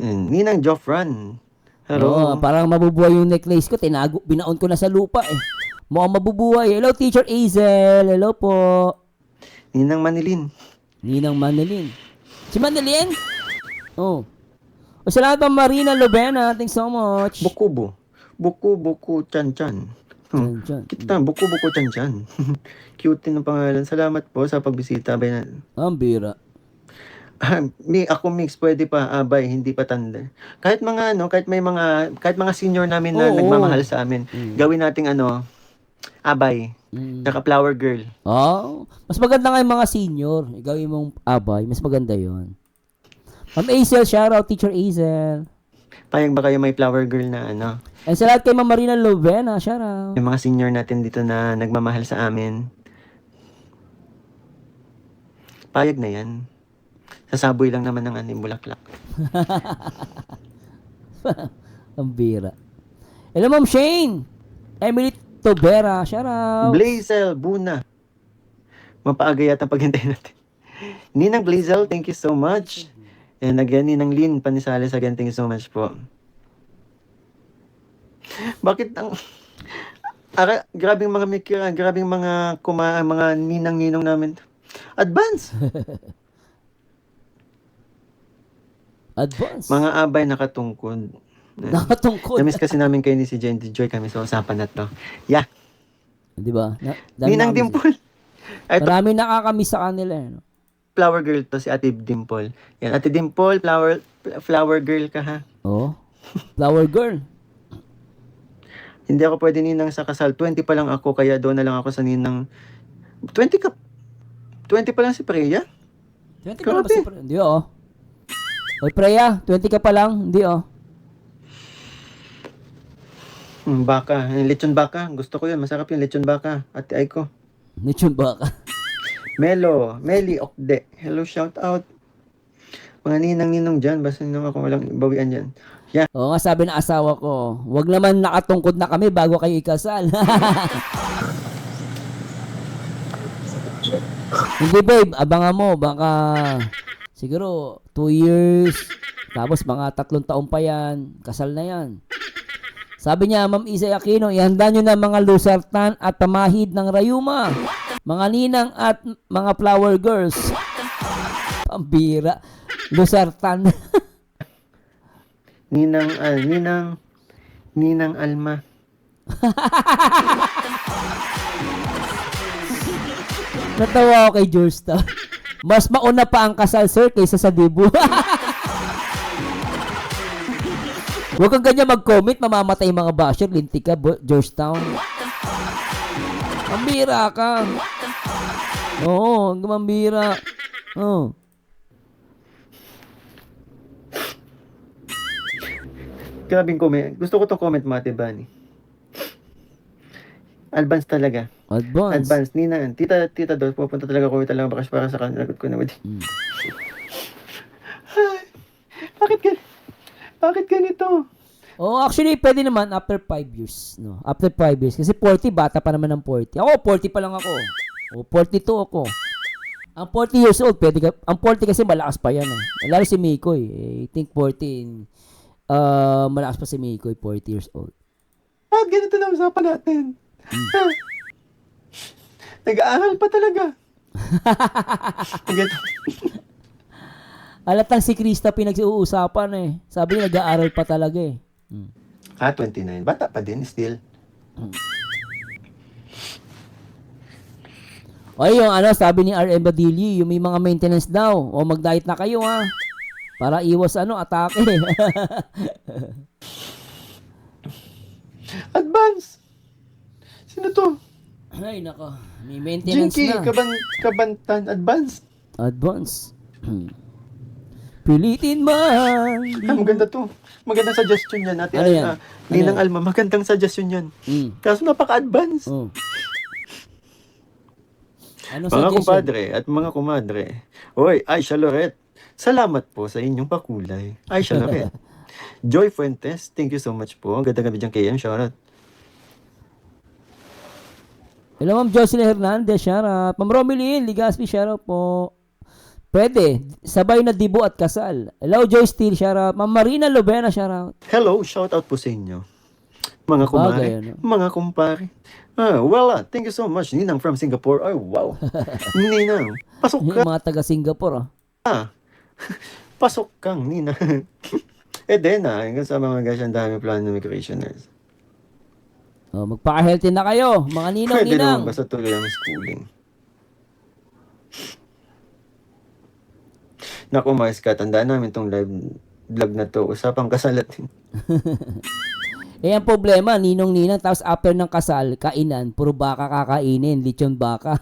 Ninang Joffran. Hello. Oo, parang mabubuhay yung necklace ko. Binaon ko na sa lupa Mukhang mabubuhay. Hello, Teacher Azel. Hello po. Ninang Manilin. Ninang Manilin. Si Manilin? Oh. O salamat pa Marina Lobena. Thanks so much. Bukubo. Buku Chan-Chan. Chan. Kita, Buku Chan-Chan. Cute din ang pangalan. Salamat po sa pagbisita. Abay na. Ang bira. Ako mix, pwede pa, abay, hindi pa tanda. Kahit mga kahit mga senior namin na Oo. nagmamahal sa amin, gawin nating abay, saka flower girl. Oh, mas maganda nga yung mga senior. Gawin mong abay. Mas maganda yon. Ma'am Azel, shoutout, Teacher Azel. Payag ba kayo may flower girl na And sa lahat kay Ma'am Marina Lovena, shoutout. yung mga senior natin dito na nagmamahal sa amin? Payag na yan. Sasaboy lang naman ng bulaklak. Ang bira. Hello, Ma'am Shane. Emily Tobera, shoutout. Blazel Buna. Mapaaga yata paghintay natin. Ninang Blazel, thank you so much. And again, Ninang Lynn Panizales, again, thank you so much po. Bakit ang... grabing mga mikira, grabing mga mga ninang-ninong namin. Advance! Advance. Mga abay nakatungkod. Nakatungkod. Namiss kasi namin kayo ni si Jen Joy kami sa usapan na to. Yeah. Di ba? Ninang Dimple. Ay, ito, Marami nakakamiss sa kanila. flower girl to si Ate Dimple. Yan, Ate Dimple, flower girl ka ha. Oh. Flower girl. Hindi ako pwede ninang sa kasal. 20 pa lang ako, kaya doon na lang ako sa ninang... 20 ka... 20 pa lang si Freya? 20 ka na ba si Freya? Hindi, Oy, Freya, 20 ka pa lang. Hindi, Baka. Lechon baka. Gusto ko yun. Masarap yung lechon baka. Ate Aiko. Nichon ba ka? Meli Okde. Hello, shout out. Mga ninang-ninong dyan. Basta ninong ako walang bawian dyan. Yeah. Oo nga, sabi ng asawa ko, wag naman nakatungkod na kami bago kayo ikasal. Hindi babe, abangan mo, baka siguro 2 years, tapos mga 3 taon pa yan, kasal na yan. Sabi niya, Ma'am Isa Aquino, ihanda nyo na mga lusartan at pamahid ng rayuma, mga ninang at mga flower girls. Pambira, lusartan. Ninang Alma. Natawa ako kay George Town. Mas mauna pa ang kasal, sir, kaysa sa dibu. Huwag kang ganyan mag-comment, mamamatay yung mga basher. Linti ka, Georgetown. Mambira ka. Oo, mambira. Oo. Grabing comment. Gusto ko to comment mo, Ate Bani. Advance talaga. Advance. Nina, tita daw, pupunta talaga ko talaga bakas para sa kanila. Lagot ko naman. Bakit ganito? Oh, actually, pwede naman after 5 years. No? After 5 years. Kasi 40, bata pa naman ng 40. Ako, 40 pa lang ako. O, 42 ako. Ang 40 years old, pwede ka, ang 40 kasi malakas pa yan. Lalo si Mikoy. I think 14, malakas pa si Mikoy, 40 years old. Bakit ganito na usapan natin? Nag-aaral pa talaga. Ganito. Alatang si Krista pinag-uusapan eh. Sabi niya, nag-aaral pa talaga eh. 29. Bata pa din, still. O yung sabi ni RM Badili, yung may mga maintenance daw. O mag-diet na kayo ha. Para iwas atake. Advance! Sino to? Ay nako, may maintenance Jinky, na. Kabantan, advance. Advance. Pilitin man. Maganda to. Magandang suggestion yan. Ate Ano yan? Ninang Ano yan? Alma, magandang suggestion yan. Mm. Kaso napaka-advance. Oh. Ano Mga suggestion? kumpadre at mga kumadre. Hoy, Aisha Loret. Salamat po sa inyong pakulay. Aisha Loret. Joy Fuentes, thank you so much po. Ang ganda gabi dyan KM, shoutout. Hello Ma'am Jocelyn Hernandez, shoutout. Ma'am Romeline Ligaspi, shoutout po. Pwede, sabay na dibo at kasal. Hello Joy Steele, shoutout. Ma'am Marina Lobena, shoutout. Hello, shoutout po sa inyo. Mga kumare, Bagay, ano? mga kumpare. Thank you so much. Ninang from Singapore. Ay, wow. Ninang, pasok ka. Yung mga taga Singapore Pasok kang, Ninang. Edena, hanggang sa mga guys, ang dami plano ng migration-nurse. Oh, magpaka-healthy na kayo, mga Pwede ninang. naman basta tuloy ang schooling. Naku, mga Scott, tandaan namin itong live vlog na to. Usapang kasalatin. Eh, ang problema, ninong-ninang, tapos after ng kasal, kainan, puro baka kakainin, lechon baka.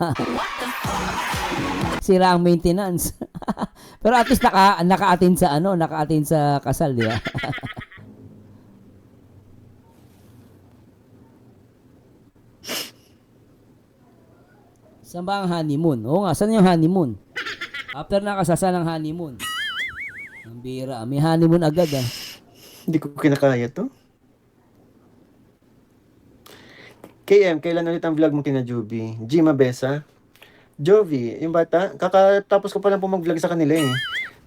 Sira ang maintenance. Pero at least naka-attend sa naka-attend sa kasal, di ba? Saan ba ang honeymoon? Oo nga, saan yung honeymoon? After nakasasa ng honeymoon. Ang bira, may honeymoon agad Hindi ko kinakaya to. KM, kailan ulit ang vlog mo kina Joby? Gima Besa? Jovi, yung bata, kakatapos ko pa lang po mag-vlog sa kanila eh.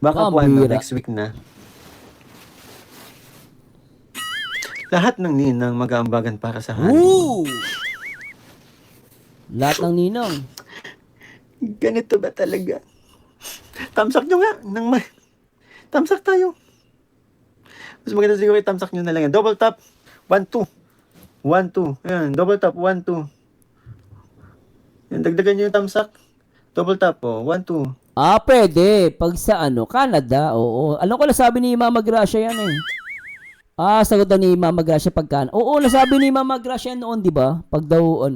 Baka po bira. next week na. Lahat ng ninang mag-aambagan para sa honeymoon. Woo! Lahat ng ninong. Ganito ba talaga? Tamsak nyo nga. Tamsak tayo. Mas maganda siguro i-tamsak nyo na lang yan. Double tap. 1, 2. 1, 2. Ayan. Double tap. 1, 2. Yan. Dagdagan nyo yung tamsak. Double tap po. 1, 2. Pwede. Pag sa Canada, oo. Alam ko nasabi ni Mama Gracia yan eh. Sagot na ni Mama Gracia pagka. Oo, nasabi ni Mama Gracia noon, di ba? Pag daw,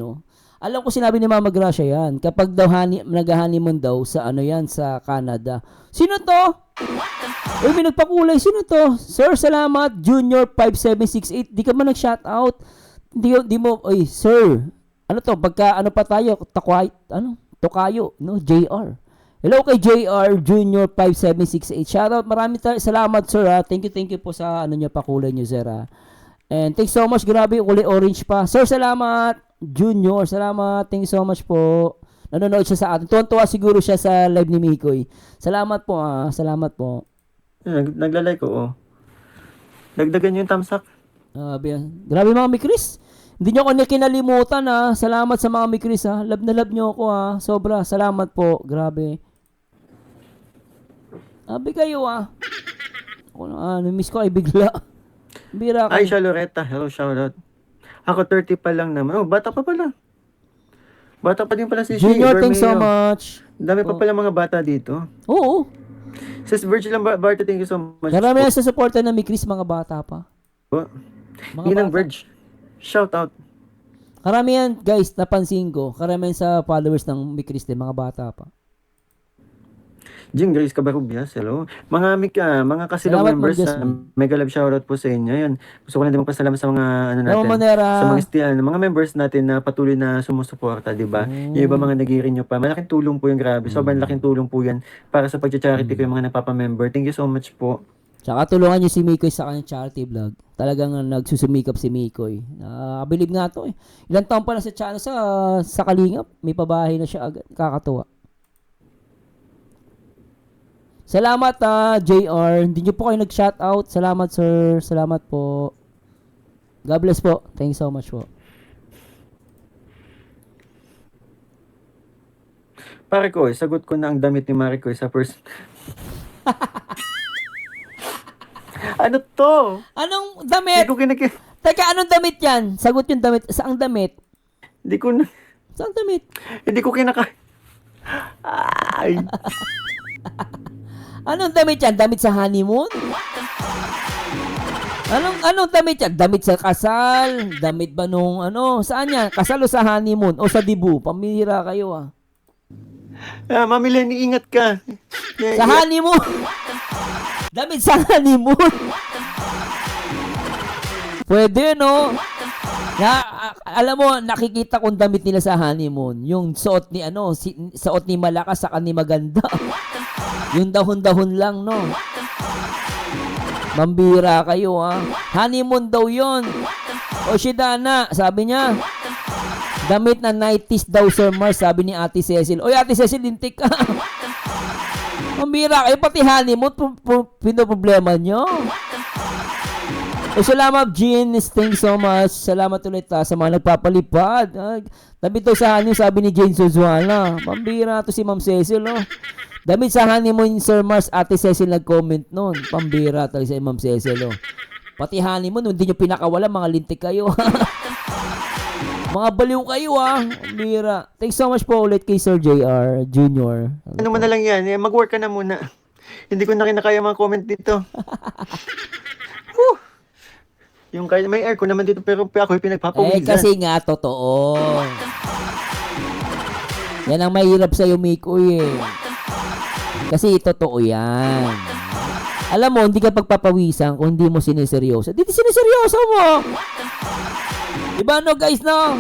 alam ko sinabi ni Mama Gracia yan. Kapag daw nag-honeymoon daw sa sa Canada. Sino to? Uy, may nagpakulay. Sino to? Sir, salamat. Junior 5768. Di ka man nag-shoutout. Di mo, oy, sir. Ano to? Pagka, pa tayo? Tokayo, no? JR. Hello kay JR Junior 5768. Shoutout. Maraming salamat, sir. Thank you po sa niyo pakulay niyo, sir. And thanks so much. Grabe, kulay orange pa. Sir, salamat. Junior, salamat. Thank you so much po. Nanonood siya sa atin. Tuwan-tuwa siguro siya sa live ni Mikoy. Salamat po, Salamat po. Naglalike ko, Dagdagan nyo yung tamsak. Grabe mga Mikris. Hindi nyo ako kinalimutan, Salamat sa mga Mikris, Love na love nyo ako, Sobra. Salamat po. Grabe. Abi kayo, miss ko ay bigla. Bira ka. Aisha Loretta. Hello, shoutout. Ako 30 pa lang naman. Oh, bata pa pala. Bata pa din pala si Junior, thanks so Bermeo. much. Dami pa pala mga bata dito. Oo. Sis Virgil Barta, thank you so much. Karami na sa supporter na Mikris, mga bata pa. po. Mga Ninang bata. Virg. Shoutout. Karami yan, guys, napansin ko. Karami yan sa followers ng Mikris din, mga bata pa. Jing Grace Cabarubias, hello. Mga kasilong Salamat, members, Ma'am mega love shoutout po sa inyo. Yan. Gusto ko lang din magpasalamat sa mga Hello, Manera. sa mga members natin na patuloy na sumusuporta, di ba? Yung iba mga nag-i-renew pa. Malaking tulong po yung grabe. Sobrang laking tulong po yan para sa pag-charity ko yung mga napapa-member. Thank you so much po. Tsaka tulungan niyo si Mikoy sa kanyang charity vlog. Talagang nagsusumikap si Mikoy. Nakakabilib nga to eh. Ilang taon pa na sa channel sa Kalingap. May pabahay na siya agad. Kakatuwa. Salamat JR. Hindi niyo po kayo nag-shoutout. Salamat sir. Salamat po. God bless po. Thank you so much po. Pare ko, sagot ko na ang damit ni Maricoy sa first... Ano to? Anong Hindi damit? ko Teka, anong damit yan? Sagot yung damit. Saang damit? Hindi ko na... Saang damit? Hindi ko Ay! Anong damit yan? Damit sa honeymoon? Anong damit yan? Damit sa kasal? Damit ba nung Saan yan? Kasal o sa honeymoon? O sa dibu? Pamira kayo ah. Mami Lenny, ingat ka. Sa honeymoon? Damit sa honeymoon? Pwede, no? Alam mo, nakikita kong damit nila sa honeymoon. Yung suot ni suot ni Malakas sa ni Maganda. Yung dahon-dahon lang, no? Mambira kayo, ha? Honeymoon daw yon. O si Dana, sabi niya, damit na 90s daw, Sir Mars, sabi ni Ate Cecil. Oy, Ate Cecil, lintik ka. Mambira kayo, pati honeymoon, pinoproblema nyo. O salamat, Jean. Thank you so much. Salamat ulit sa mga nagpapalipad. Damit daw sa honeymoon, sabi ni Jane Suzuana. Pambira to si Ma'am Cecil, no? Damit sa honeymoon, Sir Mars, Ate Cecil nag-comment nun. Pambira talaga si Ma'am Cecil, no? Pati honeymoon, hindi nyo pinakawala, mga lintik kayo. Mga baliw kayo Mira. Thanks so much po ulit kay Sir JR Jr. Ano man na lang yan, mag-work ka na muna. Hindi ko na kinakaya mga comment dito. Yung kaya, may aircon naman dito pero ako yung pinagpapawisan. Kasi nga, totoo. Yan ang mahirap sa'yo, Mikoy eh. Kasi totoo yan. Alam mo, hindi ka pagpapawisan kung hindi mo siniseryoso. Dito siniseryoso mo. Diba no guys, no?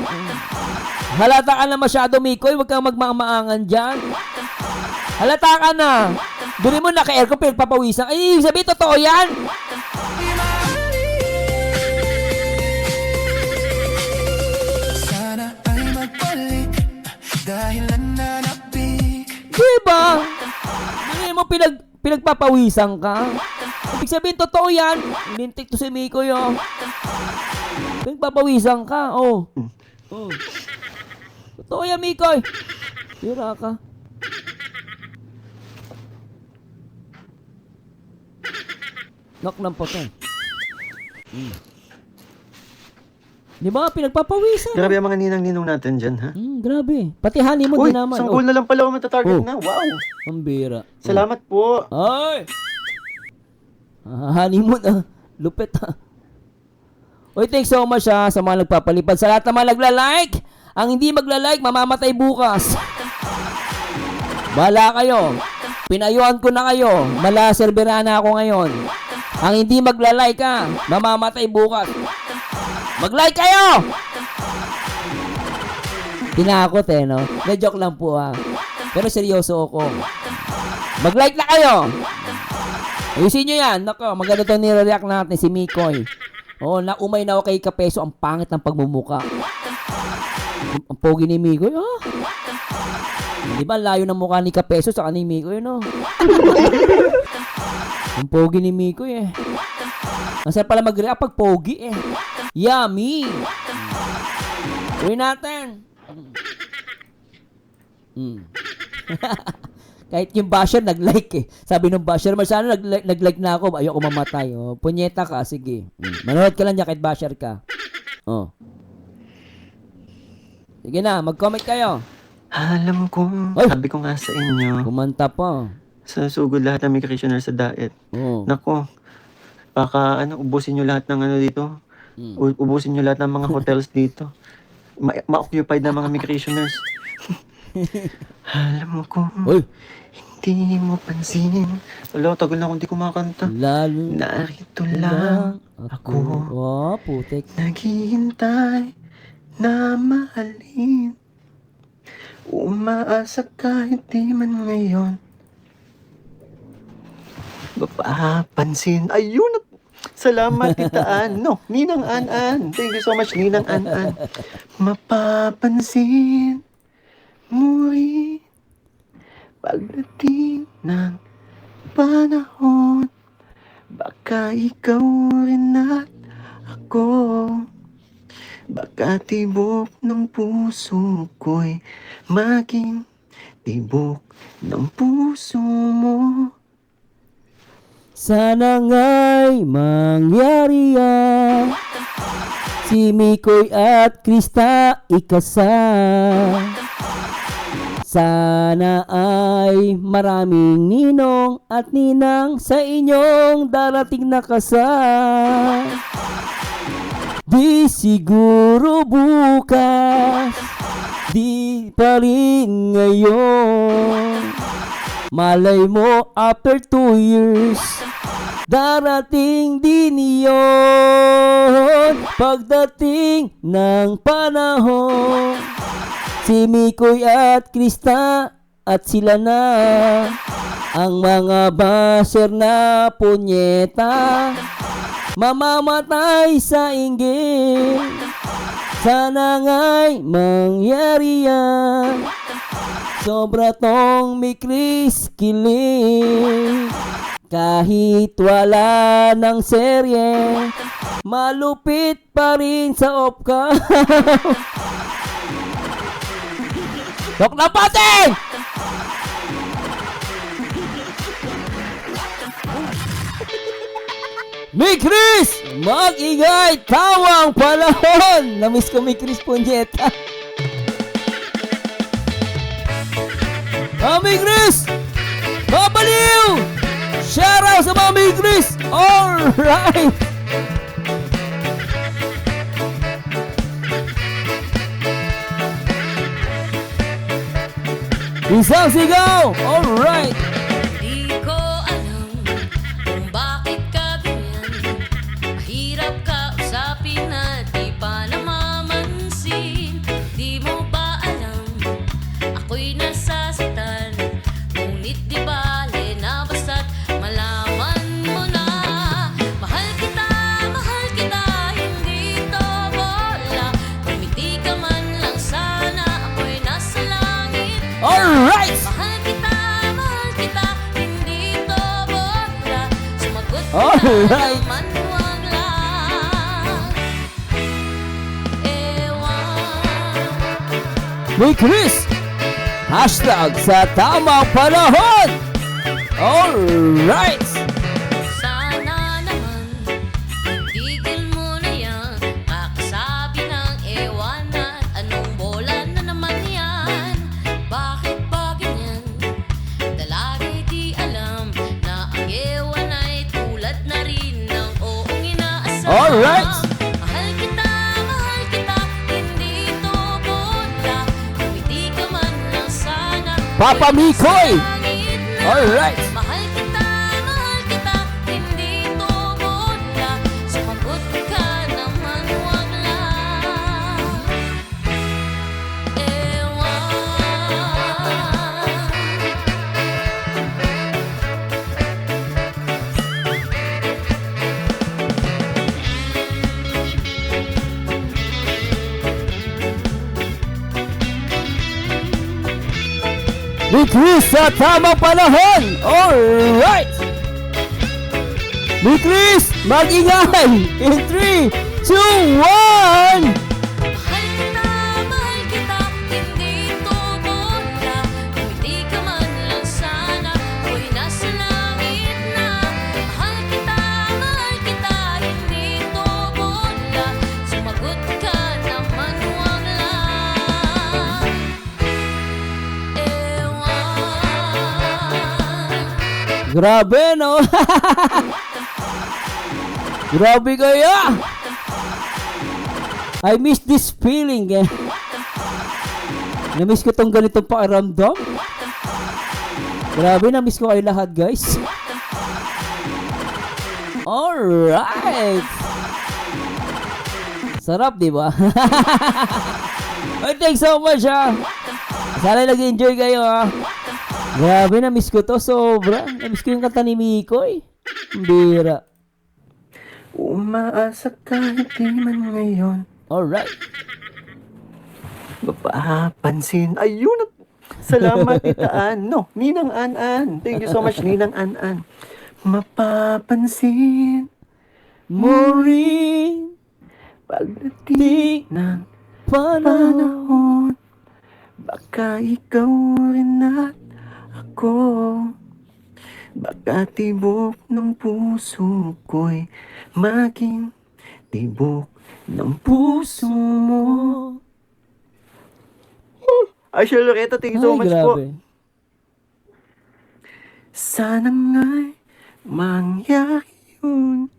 Halata ka na masyado, Mikoy. Huwag kang magmamaangan dyan. Halata ka na. Duri mo naka-aircon pinagpapawisan. Ay, sabi, totoo yan. Sana ay magbalik dahil nananapik. Diba? Duri mo pinagpapawisan ka. Ibig sabihin, totoo yan. Lintik to si Mikoy, oh. Pinagpapawisan ka, oh. Totoo yan, Mikoy. Tira ka. Knock lang po to. Di ba? Pinagpapawisan. Grabe ang mga ninang-ninong natin dyan, ha? Grabe. Pati honeymoon Uy, din naman. sanggol na lang pala ako matatarget Oh. na. Wow! Ang bira. Salamat po. Ay! Honeymoon, lupit, Uy, thanks so much, sa mga nagpapalipad. Sa lahat ng mga nagla-like. Ang hindi magla-like, mamamatay bukas. Bahala kayo. Pinayuan ko na kayo. Mala-serberana ako ngayon. Ang hindi magla-like, mamamatay bukas. Mag-like kayo! Tinakot no? Joke lang po, Pero seryoso ako. Mag-like na kayo! Ayusin nyo yan. Nako, maganda ito nire-react natin si Mikoy. Oo, naumay na ako kay Kapeso. Ang pangit ng pagmumuka. Ang pogi ni Mikoy, Di ba, layo ng mukha ni Kapeso sa kaning Mikoy, no? Ang pogi ni Mikoy, Ang sarap pala mag-react pag pogi, Yummy! Uwi natin! Kahit yung basher nag-like, Sabi ng basher, sana nag-like na ako, ayoko mamatay. Punyeta ka, sige. Manood ka lang niya kahit basher ka. Sige na, mag-comment kayo. Alam ko, Ay! sabi ko nga sa inyo, Kumanta pa. sa sugod lahat ng vacationer sa diet. Oo. Nako, baka ubusin nyo lahat ng dito. Ubusin nyo lahat ng mga hotels dito. Ma-occupied na mga vacationers. Alam ko, Uy, hindi mo pansin. Wala, tagal na akong di kumakanta. lalo Narito lang ako, putik. naghihintay na mahalin. Umaasa kahit di man ngayon. mapapansin. Ayun, salamat, Tita Ann. No, Ninang An. Thank you so much, Ninang An. Mapapansin mo rin pagdating ng panahon. Baka ikaw rin at ako. Baka tibok ng puso ko'y maging tibok ng puso mo. Sana nga'y mangyari yan. Si Mikoy at Krista ikasal. Sana ay maraming ninong at ninang sa inyong darating na kasal. Di siguro bukas, di pa rin ngayon. Malay mo after 2 years, darating din yun. Pagdating ng panahon, si Mikoy at Krista at sila na ang mga baser na punyeta, mamamatay sa inggit. Sana nga'y mangyari yan. Sobra tong may Chris kilig. Kahit wala ng serye, malupit pa rin sa opka. Dok na pati! May Chris! Mag-ingay! Tawang panahon! Namiss ko may Chris Punyeta. Mami Chris! Babaliw! Shoutout sa Mami Chris! Alright! Isang sigaw! Alright! Di ko alam kung bakit ka ganyan. Mahirap ka usapin na di pa namamansin. Di mo ba alam ako'y nasasaktan? Ngunit di bale na basta't malaman mo na. Mahal kita, hindi to bola. Kumiti ka man lang sana, ako'y nasa langit. Alright! Mahal kita, hindi to bola. Sumagot ka Alright. naman, huwag lang. Ewan. May Chris! Hashtag sa tamang panahon! Alright! Sana naman tigil mo na yan. Kakasabi ng ewan at anong bola na naman yan. Bakit ba ganyan? Dalagay di alam na ang ewan ay tulad na rin ng oong inaasam. Alright. Mahal kita, hindi to bola. Kumiti ka man lang sana. Papa Mikoy! Langit na. Alright! Mahal kita, hindi to bola. Sumagot ka naman, huwag lang. Ewan. May Chris sa tamang panahon! Alright! May Chris! Mag-ingay! In 3, 2, 1! Mahal kita, hindi to bola. Kumiti ka man lang sana, ako'y nasa langit na. Mahal kita, hindi to bola. Sumagot ka naman, huwag lang. Ewan. Grabe, no? Grabe kaya! I miss this feeling, eh. Na-miss ko tong ganitong pakiramdam. Grabe, na-miss ko kayo lahat, guys. Alright! Sarap, di ba? Thanks so much, ha? Sana nag-enjoy kayo, ha? Grabe, na-miss ko to. Sobra. Na-miss ko yung kanta ni Mikoy. Ang bira. Umaasa kahit di man ngayon Alright. mapapansin. Ayun! Salamat, Tita An. No, Ninang An-An. Thank you so much, Ninang An-An. Mapapansin Maureen. pagdating ng Panahon. panahon. Baka ikaw rin at ako. Baka tibok ng puso ko'y maging tibok ng puso mo. Ay, Loretta, thank you so Ay, much po. grabe. Sana nga'y mangyari yun,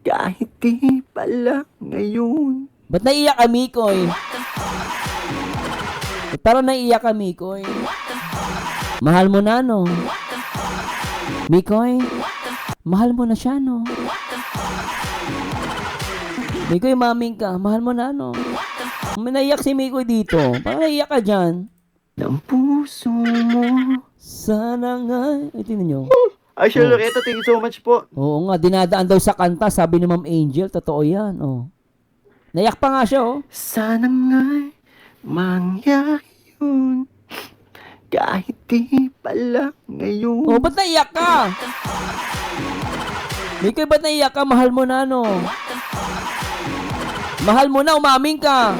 kahit di pala ngayon. Ba't naiyak ka, Mikoy? Ba't parang naiyak ka, Mikoy? Mahal mo na, no? Mikoy, mahal mo na siya, no? Mikoy, maming ka. Mahal mo na, no? May naiyak si Mikoy dito. Parang naiyak ka dyan. Ng puso mo. Sana nga. Ay, tingnan nyo. Ay, Loretta, thank you so much po. Oo nga, dinadaan daw sa kanta. Sabi ni Ma'am Angel, totoo yan. Oh. Naiyak pa nga siya, oh. Sana nga'y mangyari yun, kahit di pala ngayon. Oh, ba't naiyak ka? Mikoy, ba't naiyak ka? Mahal mo na, no? Mahal mo na, umaming ka.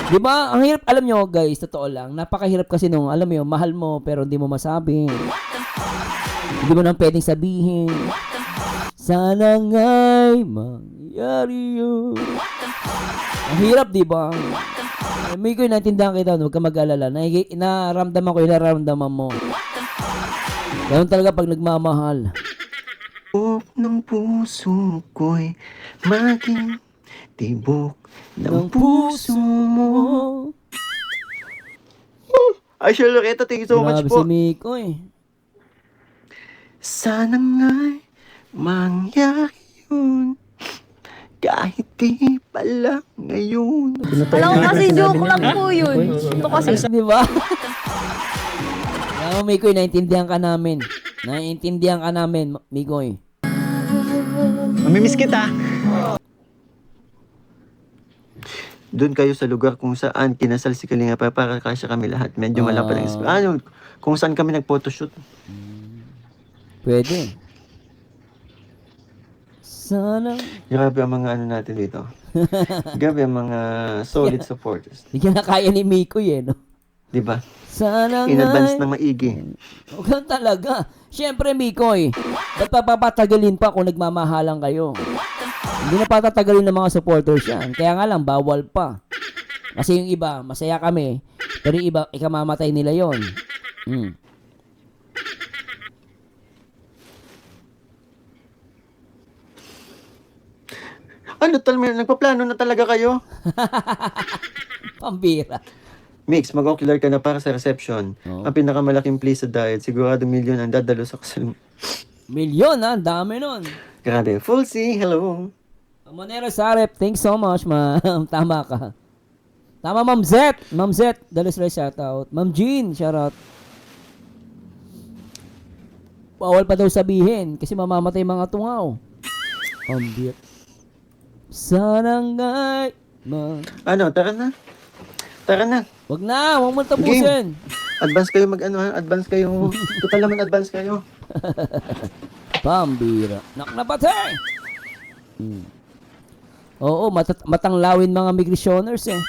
Di ba? Ang hirap, alam nyo, guys, totoo lang. Napakahirap kasi nung, alam mo yun, mahal mo, pero hindi mo masabi. Hindi mo nang pwedeng sabihin. Sana nga'y mangyari yun. Ang hirap, di ba? Mikoy, naintindihan kita, huwag ka mag-alala. Naramdaman ko yung nararamdaman mo. Ganun talaga pag nagmamahal. Tibok ng puso ko'y maging tibok ng puso mo. Ay, Loretta, thank you so much Grabe po. si Mikoy. Sana nga'y mangyari yun, kahit di pala ngayon. Alam ko kasi joke lang po yun. Ito kasi Di ba? Alam mo, Mikoy, naintindihan ka namin. Naintindihan ka namin, Mikoy. Mamimiss kita. Doon kayo sa lugar kung saan kinasal si Kalinga para kasya kami lahat. Medyo malapad ang isip. Ano, kung saan kami nag-photoshoot. Pwede. Sana. Grabe ang mga ano natin dito. Grabe ang mga solid supporters. Hindi ka na kaya ni Mikoy, eh, no? Di ba? Sana In advance nga. ng maigi. Huwag lang talaga. Siyempre, Mikoy, ba't papatagalin pa kung nagmamahalan kayo? Hindi na patatagalin ng mga supporters yan. Kaya nga lang, bawal pa. Kasi yung iba, masaya kami. Pero yung iba, ikamamatay nila yon. Ano talaga, nagpaplano na talaga kayo? Pambira. Mix, mag-ocular ka na para sa reception. Oo. Ang pinakamalaking place sa diet, sigurado million ang dadalo sa kasal mo. Milyon, ha? Dami nun. Grabe. Full C, hello. Monero Sarep, thanks so much, ma'am. Tama ka. Tama, Ma'am Zet. Ma'am Zet, dalos rin shoutout. Ma'am Jean, shoutout. Bawal pa daw sabihin kasi mamamatay mga tungaw. Pambira. Sana nga'y Ano, tara na. Tara na. Wag na, huwag mo tapusin. Advance kayo mag-ano ha? Advance kayo. Total naman advance kayo. Pambira. Naknapatay! Oo, matanglawin mga migrationers eh.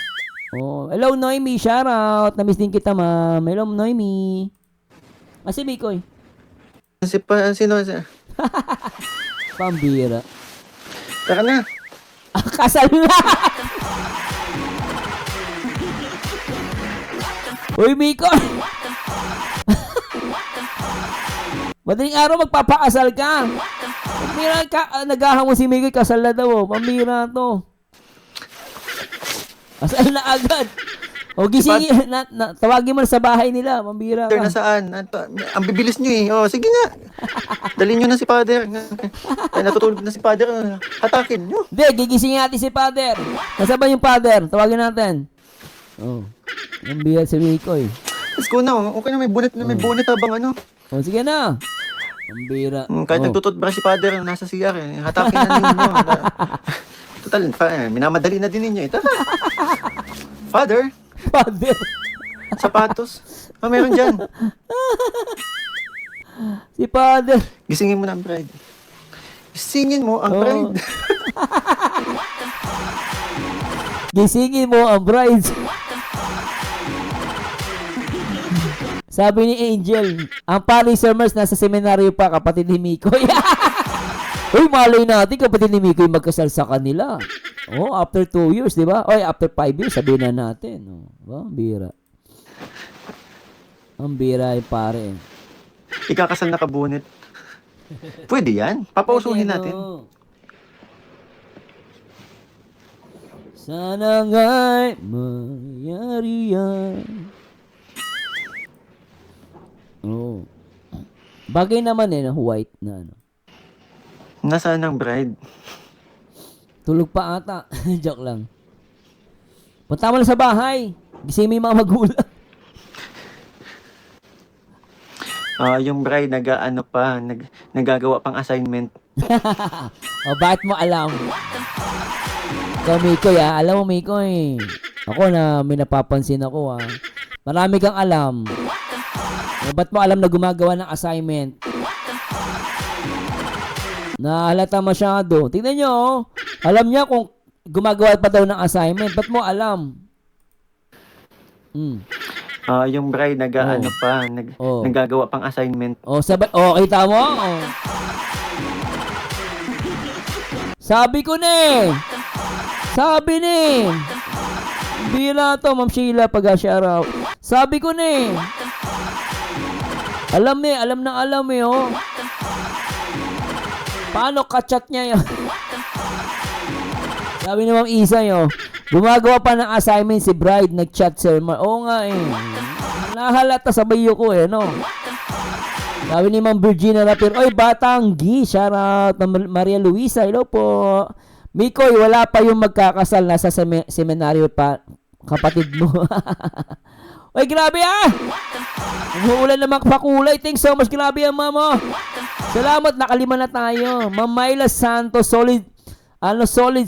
Oh, hello Noemi, shoutout. Namiss din kita, ma'am. Hello Noemi. Si Mikoy. Sino? Pambira. Tara na. Kasal na! Uy, Mikoy! Madaling araw magpapakasal ka. Pambira ka, naghahamon si Mikoy, kasal na daw. Oh. Pambira to. Kasal na agad. O gisingin, tawagin mo na sa bahay nila. Pambira Father, ka. nasaan? Ang bibilis nyo eh. Oh, sige nga. Dalhin nyo na si Father. Ay, natutulog na si Father. Hatakin nyo. Hindi, gigisingin natin si Father. Nasaan ba yung Father? Tawagin natin. Oh. Pambira si Mikoy. Let's go na. Okay na, may bonnet habang ano. O, sige na. Ang bira. Kahit Oh. nagtututbrush si Father, nasa CR eh. Hatakin na ninyo. Total, minamadali na din ninyo. Tara. Father, Father. sapatos. Meron dyan. Si Father. Gisingin mo na ang bride. Gisingin mo ang bride. Gisingin mo ang bride. Sabi ni Angel, ang Paris Summers nasa seminaryo pa, kapatid ni Mikoy. Uy, malay natin, kapatid ni Mikoy magkasal sa kanila. Oh, after 2 years, di ba? Oy, after 5 years, sabihin na natin. Oh, diba? Ang bira. Ang bira yung pare. Ikakasal na kabunit. Pwede yan. Papausuhin Pwede, natin. ano. Sana nga'y mayari yan. Oh. Bagay naman na white na ano. Nasaan ang bride? Tulog pa ata. Joke lang. Punta mo na sa bahay. Gising mo yung mga magulang. Yung bride nagagawa pang assignment. O, bakit mo alam? Ikaw, Mikoy, alam mo, Mikoy. Ako na, may napapansin ako, Marami kang alam. Ba't mo alam na gumagawa ng assignment? Nahalata masyado. Tingnan nyo, alam niya kung gumagawa pa daw ng assignment. Ba't mo alam? Yung bride nagagawa pang assignment. Kita mo? Sabi ko na eh. Sabi ni. Bila to, Ma'am Sheila, pag-shoutout. Sabi ko na eh. Alam oh. Paano kachat niya yun? Sabi ni Ma'am Isa yun, gumagawa pa ng assignment si bride, nag-chat sir. Oo nga eh. Nahalata sa bayo ko eh, no? Sabi ni Ma'am Virginia Rapir, oy, Batanggi, shoutout Maria Luisa, hello po. Mikoy, wala pa yung magkakasal, nasa seminaryo pa, kapatid mo. Oy, grabe umuulan na magpakulay. Thanks so much, grabe mama. Salamat, nakalima na tayo. Ma'am Myla Santos, solid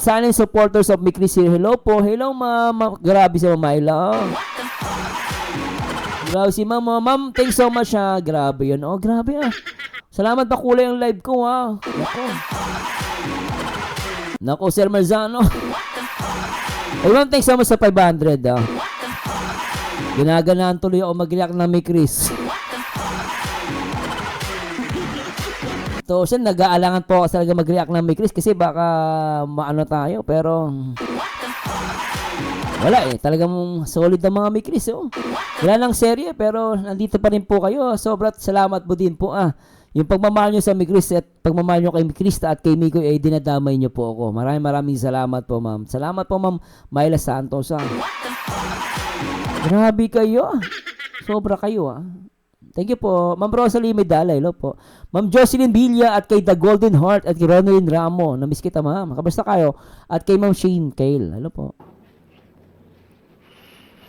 silent supporters of Mikris here. Hello po, hello ma'am. Grabe si Ma'am Myla. Grabe si mama. Ma'am, thanks so much Grabe yun. Oh, grabe Salamat, pakulay ang live ko Nako, Sir Marzano. Ay, ma'am, thanks so much sa 500 Ginaganaan tuloy ako mag-react ng Mikris. So, nag-aalangan po ako talaga mag-react ng Mikris kasi baka maano tayo, pero wala talagang solid ang mga Mikris Wala lang serye, pero nandito pa rin po kayo. Sobrang salamat po din po yung pagmamahal nyo sa Mikris at pagmamahal nyo kay Krista at kay Mikoy ay dinadamay nyo po ako. Maraming salamat po, ma'am. Salamat po, Ma'am Myla Santos Grabe kayo Sobra kayo Thank you po. Ma'am Rosalie Medala, hello po. Ma'am Jocelyn Villa at kay The Golden Heart at kay Ronaldin Ramo. Namiss kita, ma'am. Kamusta kayo? At kay Ma'am Shane Kale. Hello po.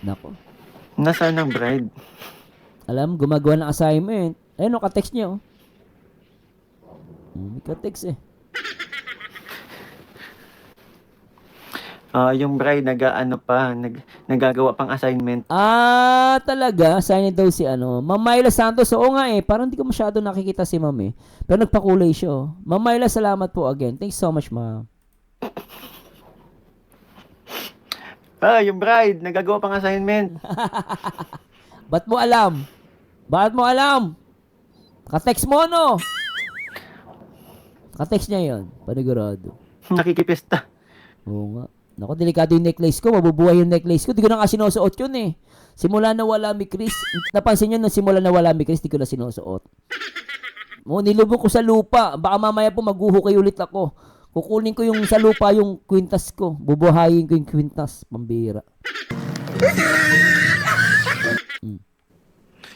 Nako. Nasaan ang bride? Alam, gumagawa ng assignment. Ayun, ka-text niya may ka-text Yung bride nagagawa pang assignment. Talaga? Sign daw si Ma'am Myla Santos. Oo nga parang hindi ko masyado nakikita si ma'am Pero nagpakulay siya Ma'am Myla, salamat po again. Thanks so much, ma'am. Yung bride nagagawa pang assignment. Ba't mo alam? Bakit mo alam? Ka-text mo, no? Ka-text niya yun. Panigurado. Nakikipista. Oo nga. Naku, delikado yung necklace ko. Mabubuhay yung necklace ko. Di ko na nga sinusuot yun Simula na wala mi Chris. Napansin nyo, simula na wala mi Chris, di ko na sinusuot. Nilubog ko sa lupa. Baka mamaya po maghuhukay ulit ako. Kukunin ko yung sa lupa yung kwintas ko. Bubuhayin ko yung kwintas. Pambira.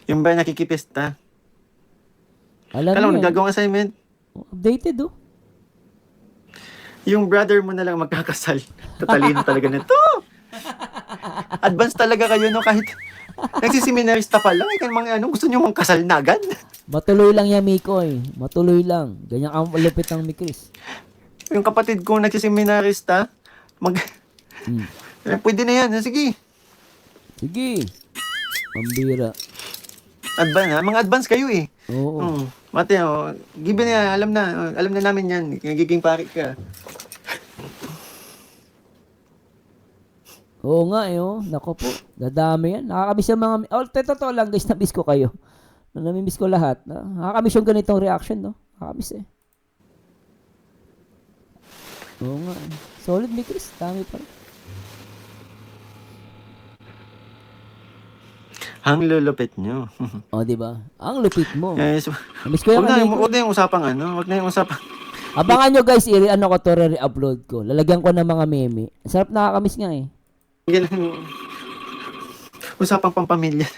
Yung ba nakikipista? Alam Kala mo, niyo. nagagawang assignment? Updated Yung brother mo na lang magkakasal. Tatalino talaga nito. Advance talaga kayo, no? Kahit Nagsiseminarista pa lang. Ikan mga ano, gusto nyo mang kasal na agad? Matuloy lang yan, Mikoy. Matuloy lang. Ganyan ang lupit ng mi Chris. Yung kapatid ko nagsiseminarista, pwede na yan. Sige. Sige. Pambira. Mga advance kayo eh. Oo. Mate, given na, alam na namin yan. Nagiging pari ka. Oo nga Nako po. Dadami yan. Nakakamiss yung mga... totoo lang guys, namiss ko kayo. Namimiss ko lahat. Nakakamiss yung ganitong reaction, no? Nakakamiss Oo nga. Solid, mi Chris. Dami pa rin. Ang lulupit nyo. Di ba? Ang lupit mo. Yes. Namiss ko yung Huwag na yung usapang ano. Huwag na yung usapang... Abangan nyo guys, ko to, re-upload ko. Lalagyan ko ng mga meme. Sarap, nakakamiss nga Ganun. Usapang pampamilya.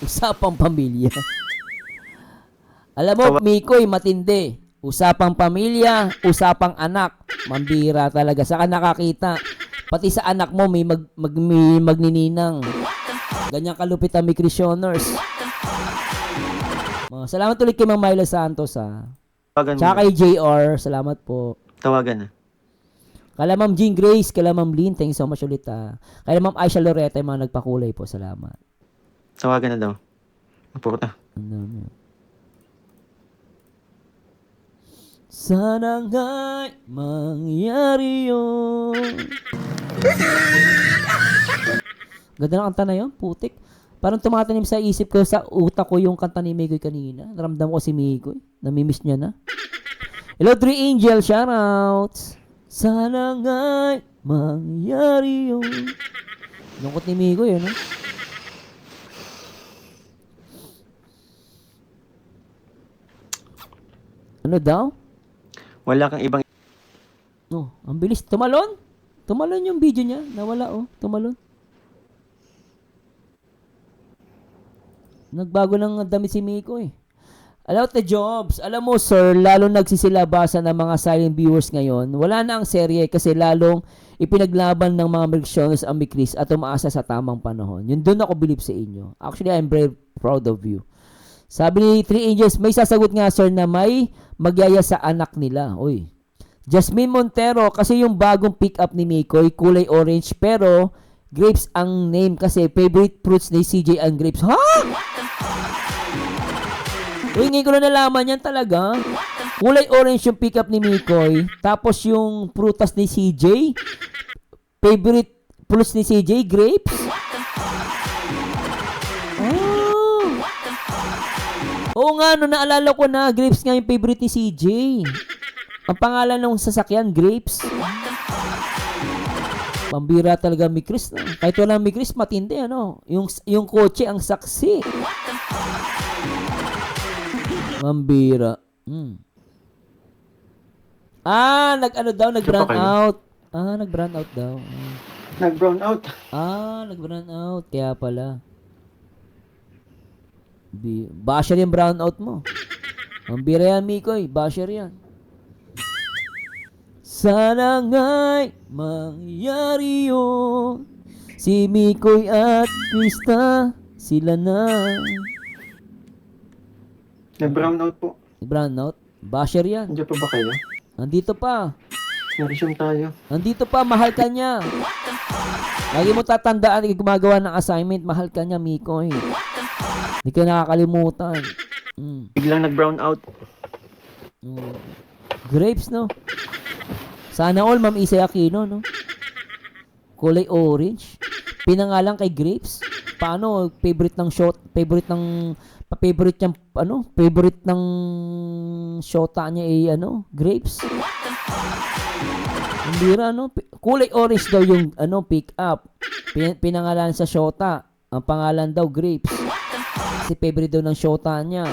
Usapang pamilya. Alam mo, Mikoy, matindi. Usapang pamilya, usapang anak. Mambira talaga. Saka nakakita. Pati sa anak mo, may magnininang. Ganyan kalupit ang Christianers. Salamat ulit kay Mang Milo Santos, Tawagan Tsaka mo. kay JR, salamat po. Tawagan na. Kala Ma'am Jean Grace, kala Ma'am Lynn, thanks so much ulit Kala Ma'am Aisha Loretta, yung mga nagpakulay po, salamat. Tawagan na daw. Puta. Ang dami. Sana nga'y mangyari yun. Ganda ng kanta na yun, putik. Parang tumatanim sa isip ko, sa utak ko yung kanta ni Mikoy kanina. Naramdam ko si Mikoy. Namimiss niya na. Hello, 3 Angel, shoutouts. Sana nga'y mangyari yun. Lungkot ni Mikoy, Ano daw? Wala kang ibang... Ang bilis. Tumalon? Tumalon yung video niya. Nawala, Tumalon. Nagbago ng damit si Miko, Alam mo, Jobs. Alam mo, sir, lalo nagsisilabasan ng mga silent viewers ngayon. Wala na ang serye kasi lalong ipinaglaban ng mga Merctioners ang Chris at umaasa sa tamang panahon. Yun doon ako believe sa inyo. Actually, I'm very proud of you. Sabi ni 3 Angels, may sasagot nga, sir, na may magyaya sa anak nila. Uy. Jasmine Montero, kasi yung bagong pick-up ni Mikoy, kulay orange, pero grapes ang name kasi favorite fruits ni CJ ang grapes. Ha? Uy, ngayon ko na nalaman yan talaga. Kulay orange yung pick-up ni Mikoy. Tapos yung prutas ni CJ. Favorite fruits ni CJ, grapes. Oh. Oo nga, naalala ko na. Grapes nga yung favorite ni CJ. Ang pangalan ng sasakyan, grapes. Pambira talaga mi Chris. Kahit walang mi Chris, matindi, Yung kotse ang saksi. Mambira. Nag-brown out. Nag-brown out daw. Nag-brown out. Nag-brown out. Kaya pala. Basher yung brown out mo. Mambira yan, Mikoy. Basher yan. Sana nga'y mangyari yun. Si Mikoy at Krista, sila na. Nag-brown out po. Brown out? Basher yan. Nandiyan pa ba kayo? Nandito pa. Narisyon tayo. Nandito pa, mahal ka niya. Lagi mo tatandaan, gumagawa ng assignment, mahal ka niya, Mikoy. Hindi ka nakakalimutan. Biglang nag-brown out. Grapes, no? Sana all, Ma'am Isay Aquino, no? Kulay orange. Pinangalan kay grapes. Paano? Favorite ng shota niya grapes. Hindi ra, kulay orange daw yung, pick up. Pinangalan sa shota. Ang pangalan daw, grapes. Kasi favorite daw ng shota niya.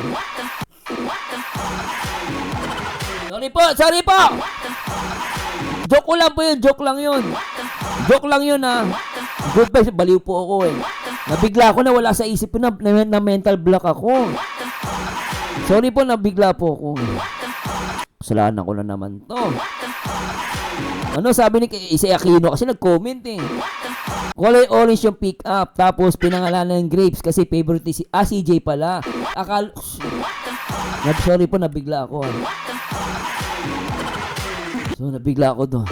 Sorry po! Joke lang yun. Joke lang yun, Goodbye, baliw po ako, Nabigla ako na wala sa isip ko na mental block ako. Sorry po, nabigla po ako. Kasalanan ko na naman to. Ano sabi ni Ise Aquino kasi nag-comment eh. Kulay orange yung pick up tapos pinangalanan ng grapes kasi favorite ni CJ pala. Sorry po, nabigla ako. So nabigla ako doon.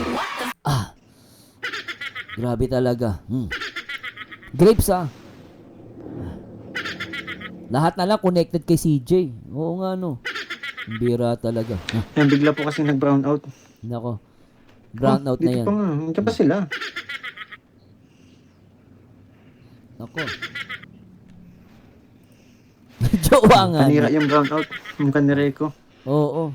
Grabe talaga. Grapes Lahat na lang connected kay CJ. Oo nga no. Ang bira talaga. Yan, bigla po kasi nag-brown out. Nako. Brown out na Dito yan. pa nga. Nandiyan pa sila. Nako. Jowa nga. Panira yung brown out. Yung kanire ko. Oo.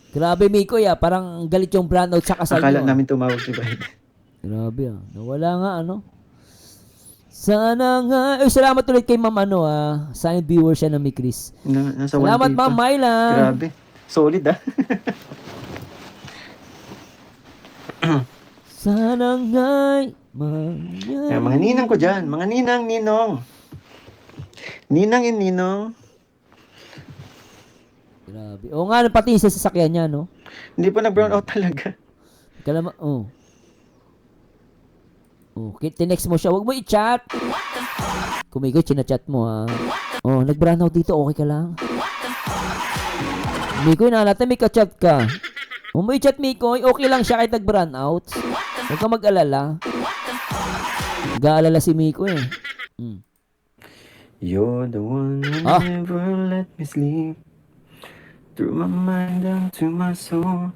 Grabe Miko parang galit yung brown out sa kasal Akala nyo. namin tumawag si Bride. Grabe Nawala nga Sana nga. Salamat ulit kay Ma'am Sign viewer siya na may Chris. Nasa Salamat 1K pa. Ma'am Myla. Grabe. Solid Sana nga'y Yan, mga ninang ko dyan. Mga ninang, ninong. Ninang and ninong. Grabe. Oo nga, pati sa sasakyan niya, no? Hindi po nag-brown out talaga. Kalama, tinext mo siya. Huwag mo i-chat. Kumigo, chinachat mo, nag-brown out dito. Okay ka lang? Mikoy, nalata, may ka-chat ka. Huwag mo i-chat, Mikoy. Okay lang siya kahit nag-brown out. Huwag ka mag-alala. Nag-aalala si Mikoy, You're the one who Ah. never let me sleep. Through my mind down to my soul.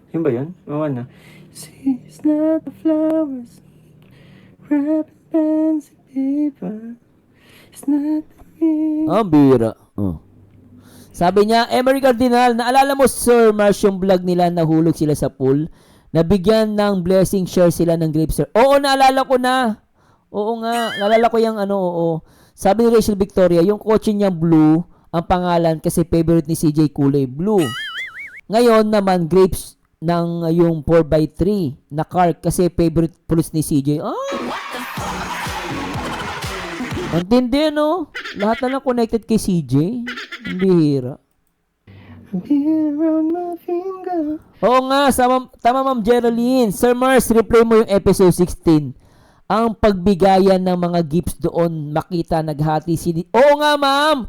Yun ba yun? Oo na. See, it's not the flowers. Wrapped in fancy paper. It's not the ring. Ang bira. Sabi niya, Emery Cardinal, naalala mo, Sir Mars, yung vlog nila, nahulog sila sa pool? Nabigyan ng blessing, share sila ng grapes, sir. Oo, naalala ko na. Oo nga, naalala ko yung oo. Sabi ni Rachel Victoria, yung kotse niya blue, ang pangalan kasi favorite ni CJ kulay blue. Ngayon naman, grapes ng yung 4x3 na car kasi favorite pulis ni CJ. Ang tindi, no? Lahat na lang connected kay CJ. Ang bihira. A bit around my finger. Oo nga, tama Ma'am Geraldine. Sir Mars, replay mo yung episode 16. Ang pagbigayan ng mga gifts doon, makita, naghati Oo nga, ma'am!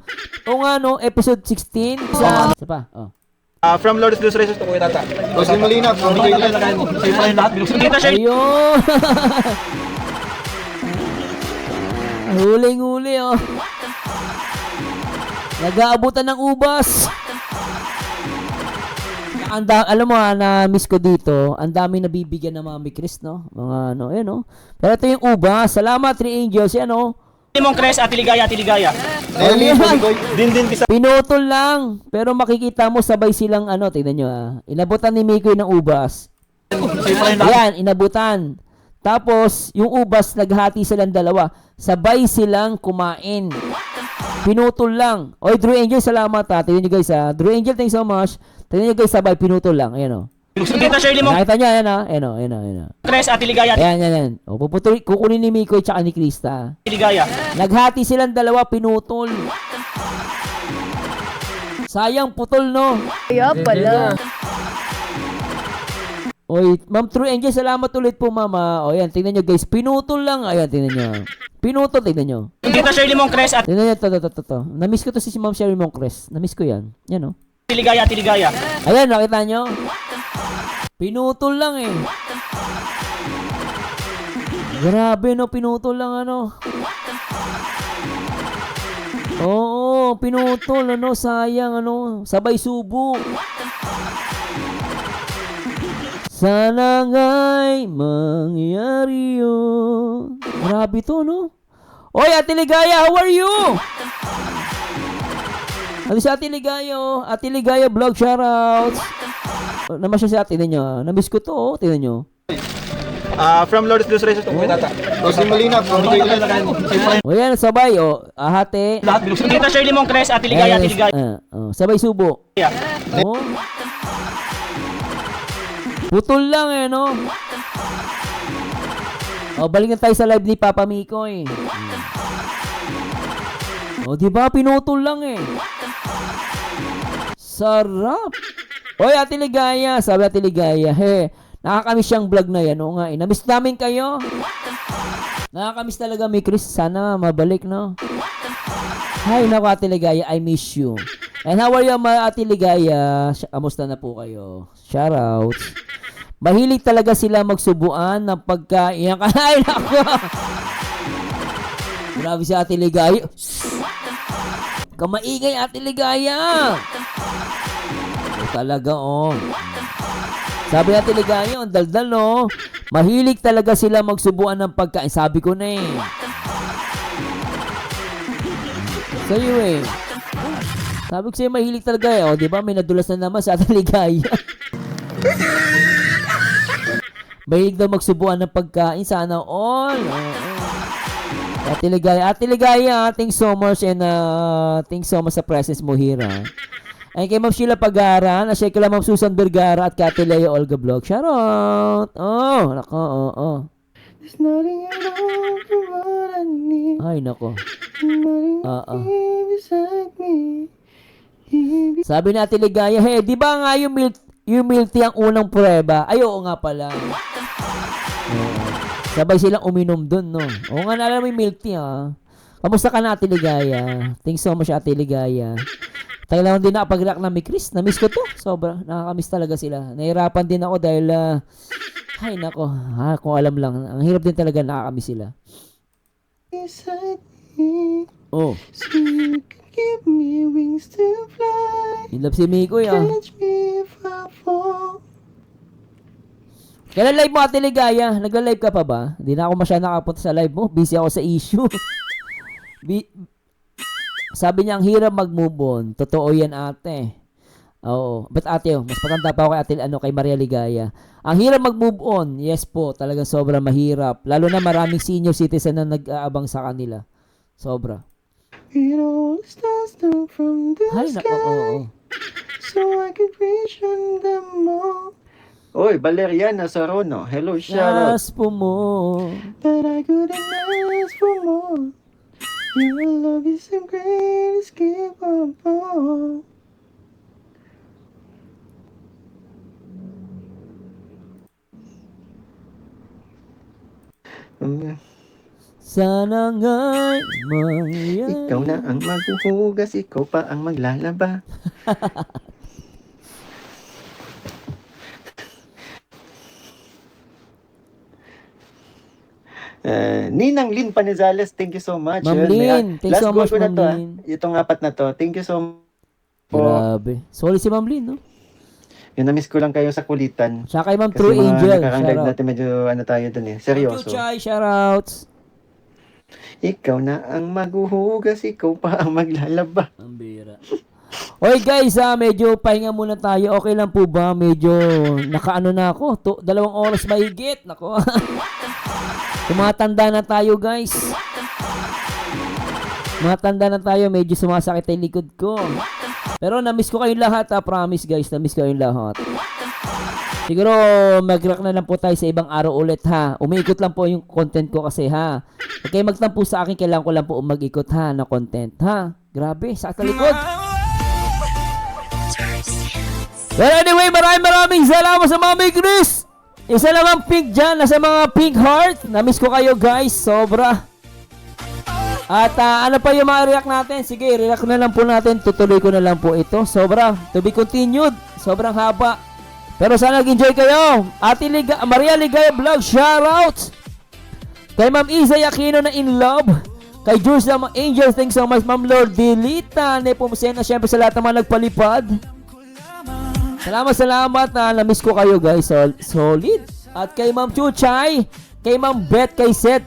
Oo nga, no? Episode 16. Isa pa, From Lord's Illustrations to Kuya Tata. Muslim Molina, from Bigay Lang. Sa'yo pa rin lahat. Kita siya. Ayun! Huling-huli, Nag-aabutan ng ubas. Alam mo na-miss ko dito, ang dami nabibigyan ng Mami Chris, no? Mga Pero ito yung ubas. Salamat, 3 Angels. Yan, Limong Cres, Atiligaya. Din kisa. Pinutol lang. Pero makikita mo sabay silang tingnan nyo inabutan ni Mikoy ng ubas. Ayan, inabutan. Tapos, yung ubas, naghati silang dalawa. Sabay silang kumain. Pinutol lang. Oy, Drew Angel, salamat Tingnan nyo guys Drew Angel, thanks so much. Tingnan nyo guys, sabay, pinutol lang. Ayan Kita siya limong Nakita nyo, ayan Cres, Atiligaya. Ayan. Kukunin ni Mikoy tsaka ni Krista. Atiligaya. Naghati silang dalawa, pinutol. Sayang, putol, no? Kaya pala. Oy, Ma'am True Angel, salamat ulit po, Mama. O, yan, tingnan nyo, guys. Pinutol lang. Ayan, tingnan nyo. Pinutol, tingnan nyo. Kita siya limong Cres, Tingnan nyo, to. Namiss ko to si Ma'am Sherry Moncres. Namiss ko yan. Yan, Atiligaya. Ayan, nakita nyo? Pinutol lang, Grabe, no? Pinutol lang, Oo, pinutol, sayang, sabay subo. Sana nga'y mangyari yun. Grabe to, no? Oy, Ate Ligaya, how are you? Ano si Ate Ligaya, Ate Ligaya vlog, shoutouts. Naman siya si Ate, tingnan nyo. Namiss ko to, tingnan nyo. From Lord's Illustrations to Kuya Tata. Muslim Molina, from Bigay Lang. O yan, sabay, ahate. Kita siya limong Cres, Atiligaya. Sabay subo. Oh. Putol lang, no? Balik na tayo sa live ni Papa Miko, di ba? Pinutol lang, Sarap. Oy, Ate Ligaya, sabi Ate Ligaya, nakakamiss siyang vlog na yan. Oo nga, namiss namin kayo. Nakakamiss talaga, mi Chris. Sana mabalik, no? Hi, naku, Ate Ligaya, I miss you. And how are you, Ate Ligaya? Kamusta na po kayo? Shoutouts. Mahilig talaga sila magsubuan ng pagkain. Ay, naku! Grabe si Ate Ligaya. Kamaingay, Ate Ligaya! Talaga, oh. Sabi Ate Ligaya, ang daldal, no? Mahilig talaga sila magsubuan ng pagkain. Sabi ko na eh. Sa'yo eh. Sabi ko sa'yo, mahilig talaga eh. O, diba? May nadulas na naman sa Ate Ligaya. Mahilig daw magsubuan ng pagkain. Sana all. Ate Ligaya, thanks so much and thanks so much sa presence mo here, ha? Ay, kay Ma'am Sheila Pagara, na-share ko lang Ma'am Susan Vergara at Kati Leo Olga Vlog. Shoutout! Oh, nako, oh. There's nothing at all for what I need. Ay, nako. Nothing beside me. Sabi natin Ligaya, di ba nga yung milk tea ang unang prueba? Ay, oo nga pala. Sabay silang uminom dun, no? Oo nga, naalala mo yung milk tea, ha? Kamusta ka na, Ate Ligaya? Thanks so much, Ate Ligaya. Tagal lang din nakapag-react na mi Chris. Na-miss ko to. Sobra. Nakakamiss talaga sila. Nahirapan din ako dahil, ay nako. Kung alam lang. Ang hirap din talaga nakakamiss sila. Oh. So you can give me wings to fly. In love si Mikoy, ah. Catch me if I fall. Kailan live mo, Ate Ligaya? Nagla-live ka pa ba? Hindi na ako masyadong nakapunta sa live mo. Busy ako sa issue. Sabi niya, ang hirap mag-move on. Totoo yan, ate. Oo. But ate, mas patanda pa ako kay Maria Ligaya. Ang hirap mag-move on. Yes po, talagang sobrang mahirap. Lalo na maraming senior citizen na nag-aabang sa kanila. Sobra. It all starts down from the Hay, nako, oo. so I could reach on them all. Oy, Valeriana Sarono. Hello, shoutout. Yes po mo. But I couldn't ask for more. Your love is the greatest gift of all. Sana nga'y mangyari. Ikaw na ang maghuhugas, ikaw pa ang maglalaba. Ninang Lynn Panizales, thank you so much. Ma'am Lynn, thanks last so goal much, ko na Ma'am to. Lynn. Itong apat na to. Thank you so much. Grabe. Sorry si Ma'am Lynn, no? Yung na-miss ko lang kayo sa kulitan. Siya kay Ma'am Kasi True Angel. nakarang live Shoutout. natin medyo ano tayo dun eh. Seryoso. Chuchay, shoutouts. Ikaw na ang maghuhugas, ikaw pa ang maglalaba. Ang bira. Oy guys, medyo pahinga muna tayo. Okay lang po ba? Medyo nakaano na ako. 2 oras mahigit. Nako. Tumatanda na tayo, guys. Tumatanda na tayo. Medyo sumasakit ang likod ko. Pero na-miss ko kayong lahat, ha. Promise, guys. Na-miss ko kayong lahat. Siguro mag-react na lang po tayo sa ibang araw ulit, ha. Umiikot lang po yung content ko kasi, ha. Okay, magtampo sa akin. Kailangan ko lang po mag-ikot, ha, na content, ha. Grabe, sakit ang likod. Well, anyway, maraming salamat sa mga Big Chris. Isa namang pink dyan, nasa mga pink heart. Na-miss ko kayo, guys. Sobra. At ano pa yung mga react natin? Sige, react na lang po natin. Tutuloy ko na lang po ito. Sobra. To be continued. Sobrang haba. Pero sana nag-enjoy kayo. Maria Ligaya Vlog, shoutout. Kay Ma'am Isay Aquino na in love. Kay Jules na mga Angels, thanks so much. Ma'am Lord Dilita. Nepomusena, syempre sa lahat ng mga nagpalipad. Salamat. Na-miss ko kayo, guys. Solid. At kay Ma'am Chuchay, kay Ma'am Beth, kay Zed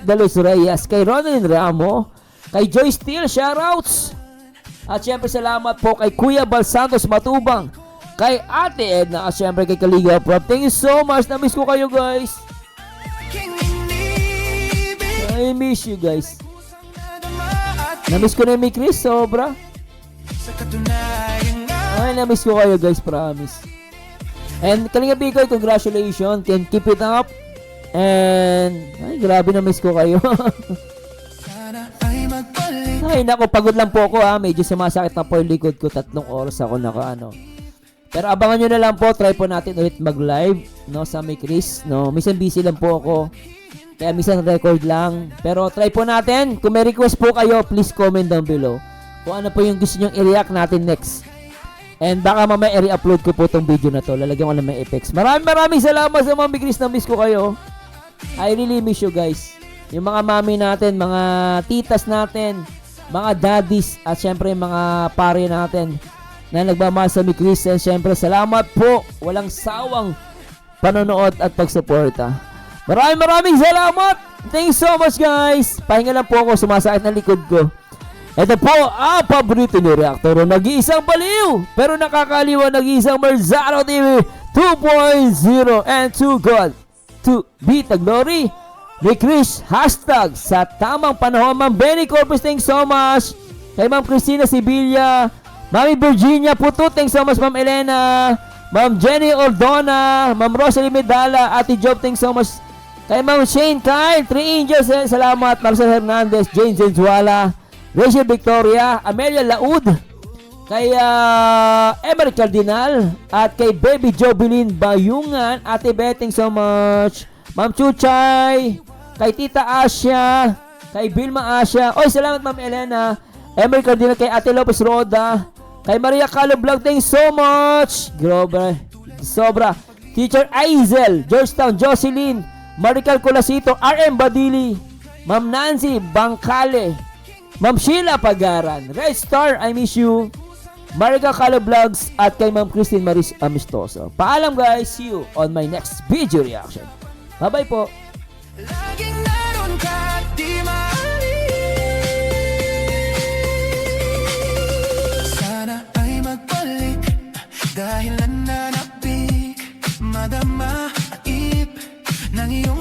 de Los Reyes, kay Ronaldin Ramo, kay Joy Steele, shoutouts. At syempre salamat po kay Kuya Bal Santos Matubang, kay Ate Edna, at syempre kay Kaliga Prop. Thank you so much. Na-miss ko kayo, guys. I miss you, guys. Na-miss ko na yung Chris, sobra. Ay, na-miss ko kayo, guys, promise. And Kalinga Bikoy, congratulations. Can keep it up. And ay, grabe, na-miss ko kayo. Ay, nako, pagod lang po ako, ha. Medyo sumasakit na po yung likod ko. 3 oras ako Pero abangan nyo na lang po, try po natin ulit mag-live, no, sa May Chris, no. Minsan busy lang po ako. Kaya minsan record lang. Pero try po natin. Kung may request po kayo, please comment down below. Kung ano po yung gusto nyo i-react natin next. And baka mamaya i-upload ko po tong video na to. Lalagyan ko na may effects. Maraming salamat sa mga May Chris na miss ko kayo. I really miss you guys. Yung mga mami natin, mga titas natin, mga daddies, at syempre mga pare natin na nagmamahal sa May Chris. And syempre salamat po. Walang sawang panonood at pagsuporta. Maraming salamat. Thanks so much guys. Pahinga lang po ako, sumasakit na likod ko. Ito po ang paborito ni Reactor. Nag-iisang baliw pero nakakaliwa, nag-iisang Merzano TV 2.0. And to God to be the glory. May Chris, hashtag sa tamang panahon. Ma'am Benny Corpus, thanks so much. Kay Ma'am Cristina Sibilia, Mami Virginia Puto, thanks so much. Ma'am Elena, Ma'am Jenny Ordona, Ma'am Rosalie Medala, Ate Job, thanks so much. Kay Ma'am Shane Kyle, 3 Angels, salamat. Marcel Hernandez, Jane Zenzuala, Rachel Victoria, Amelia Laud, kay Emery Cardinal, at kay Baby Jobilin Bayungan, Ate Beth, thanks so much. Ma'am Chuchay, kay Tita Asya, kay Vilma Asya, oy salamat Ma'am Elena, Emery Cardinal, kay Ate Lopez Roda, kay Maria Calo Vlog, thanks so much. Grobe, sobra. Teacher Aizel, Georgetown, Jocelyn, Marical Colasito, RM Badili, Ma'am Nancy Bangkale, Ma'am Sheila Pagaran, Red Star, I miss you, Marica Calo Vlogs, at kay Ma'am Christine Maris Amistoso. Paalam guys, see you on my next video reaction. Bye-bye po. Laging naroon ka at di maalis. Sana ay magbalik dahil nananapik, madama at ip ng iyong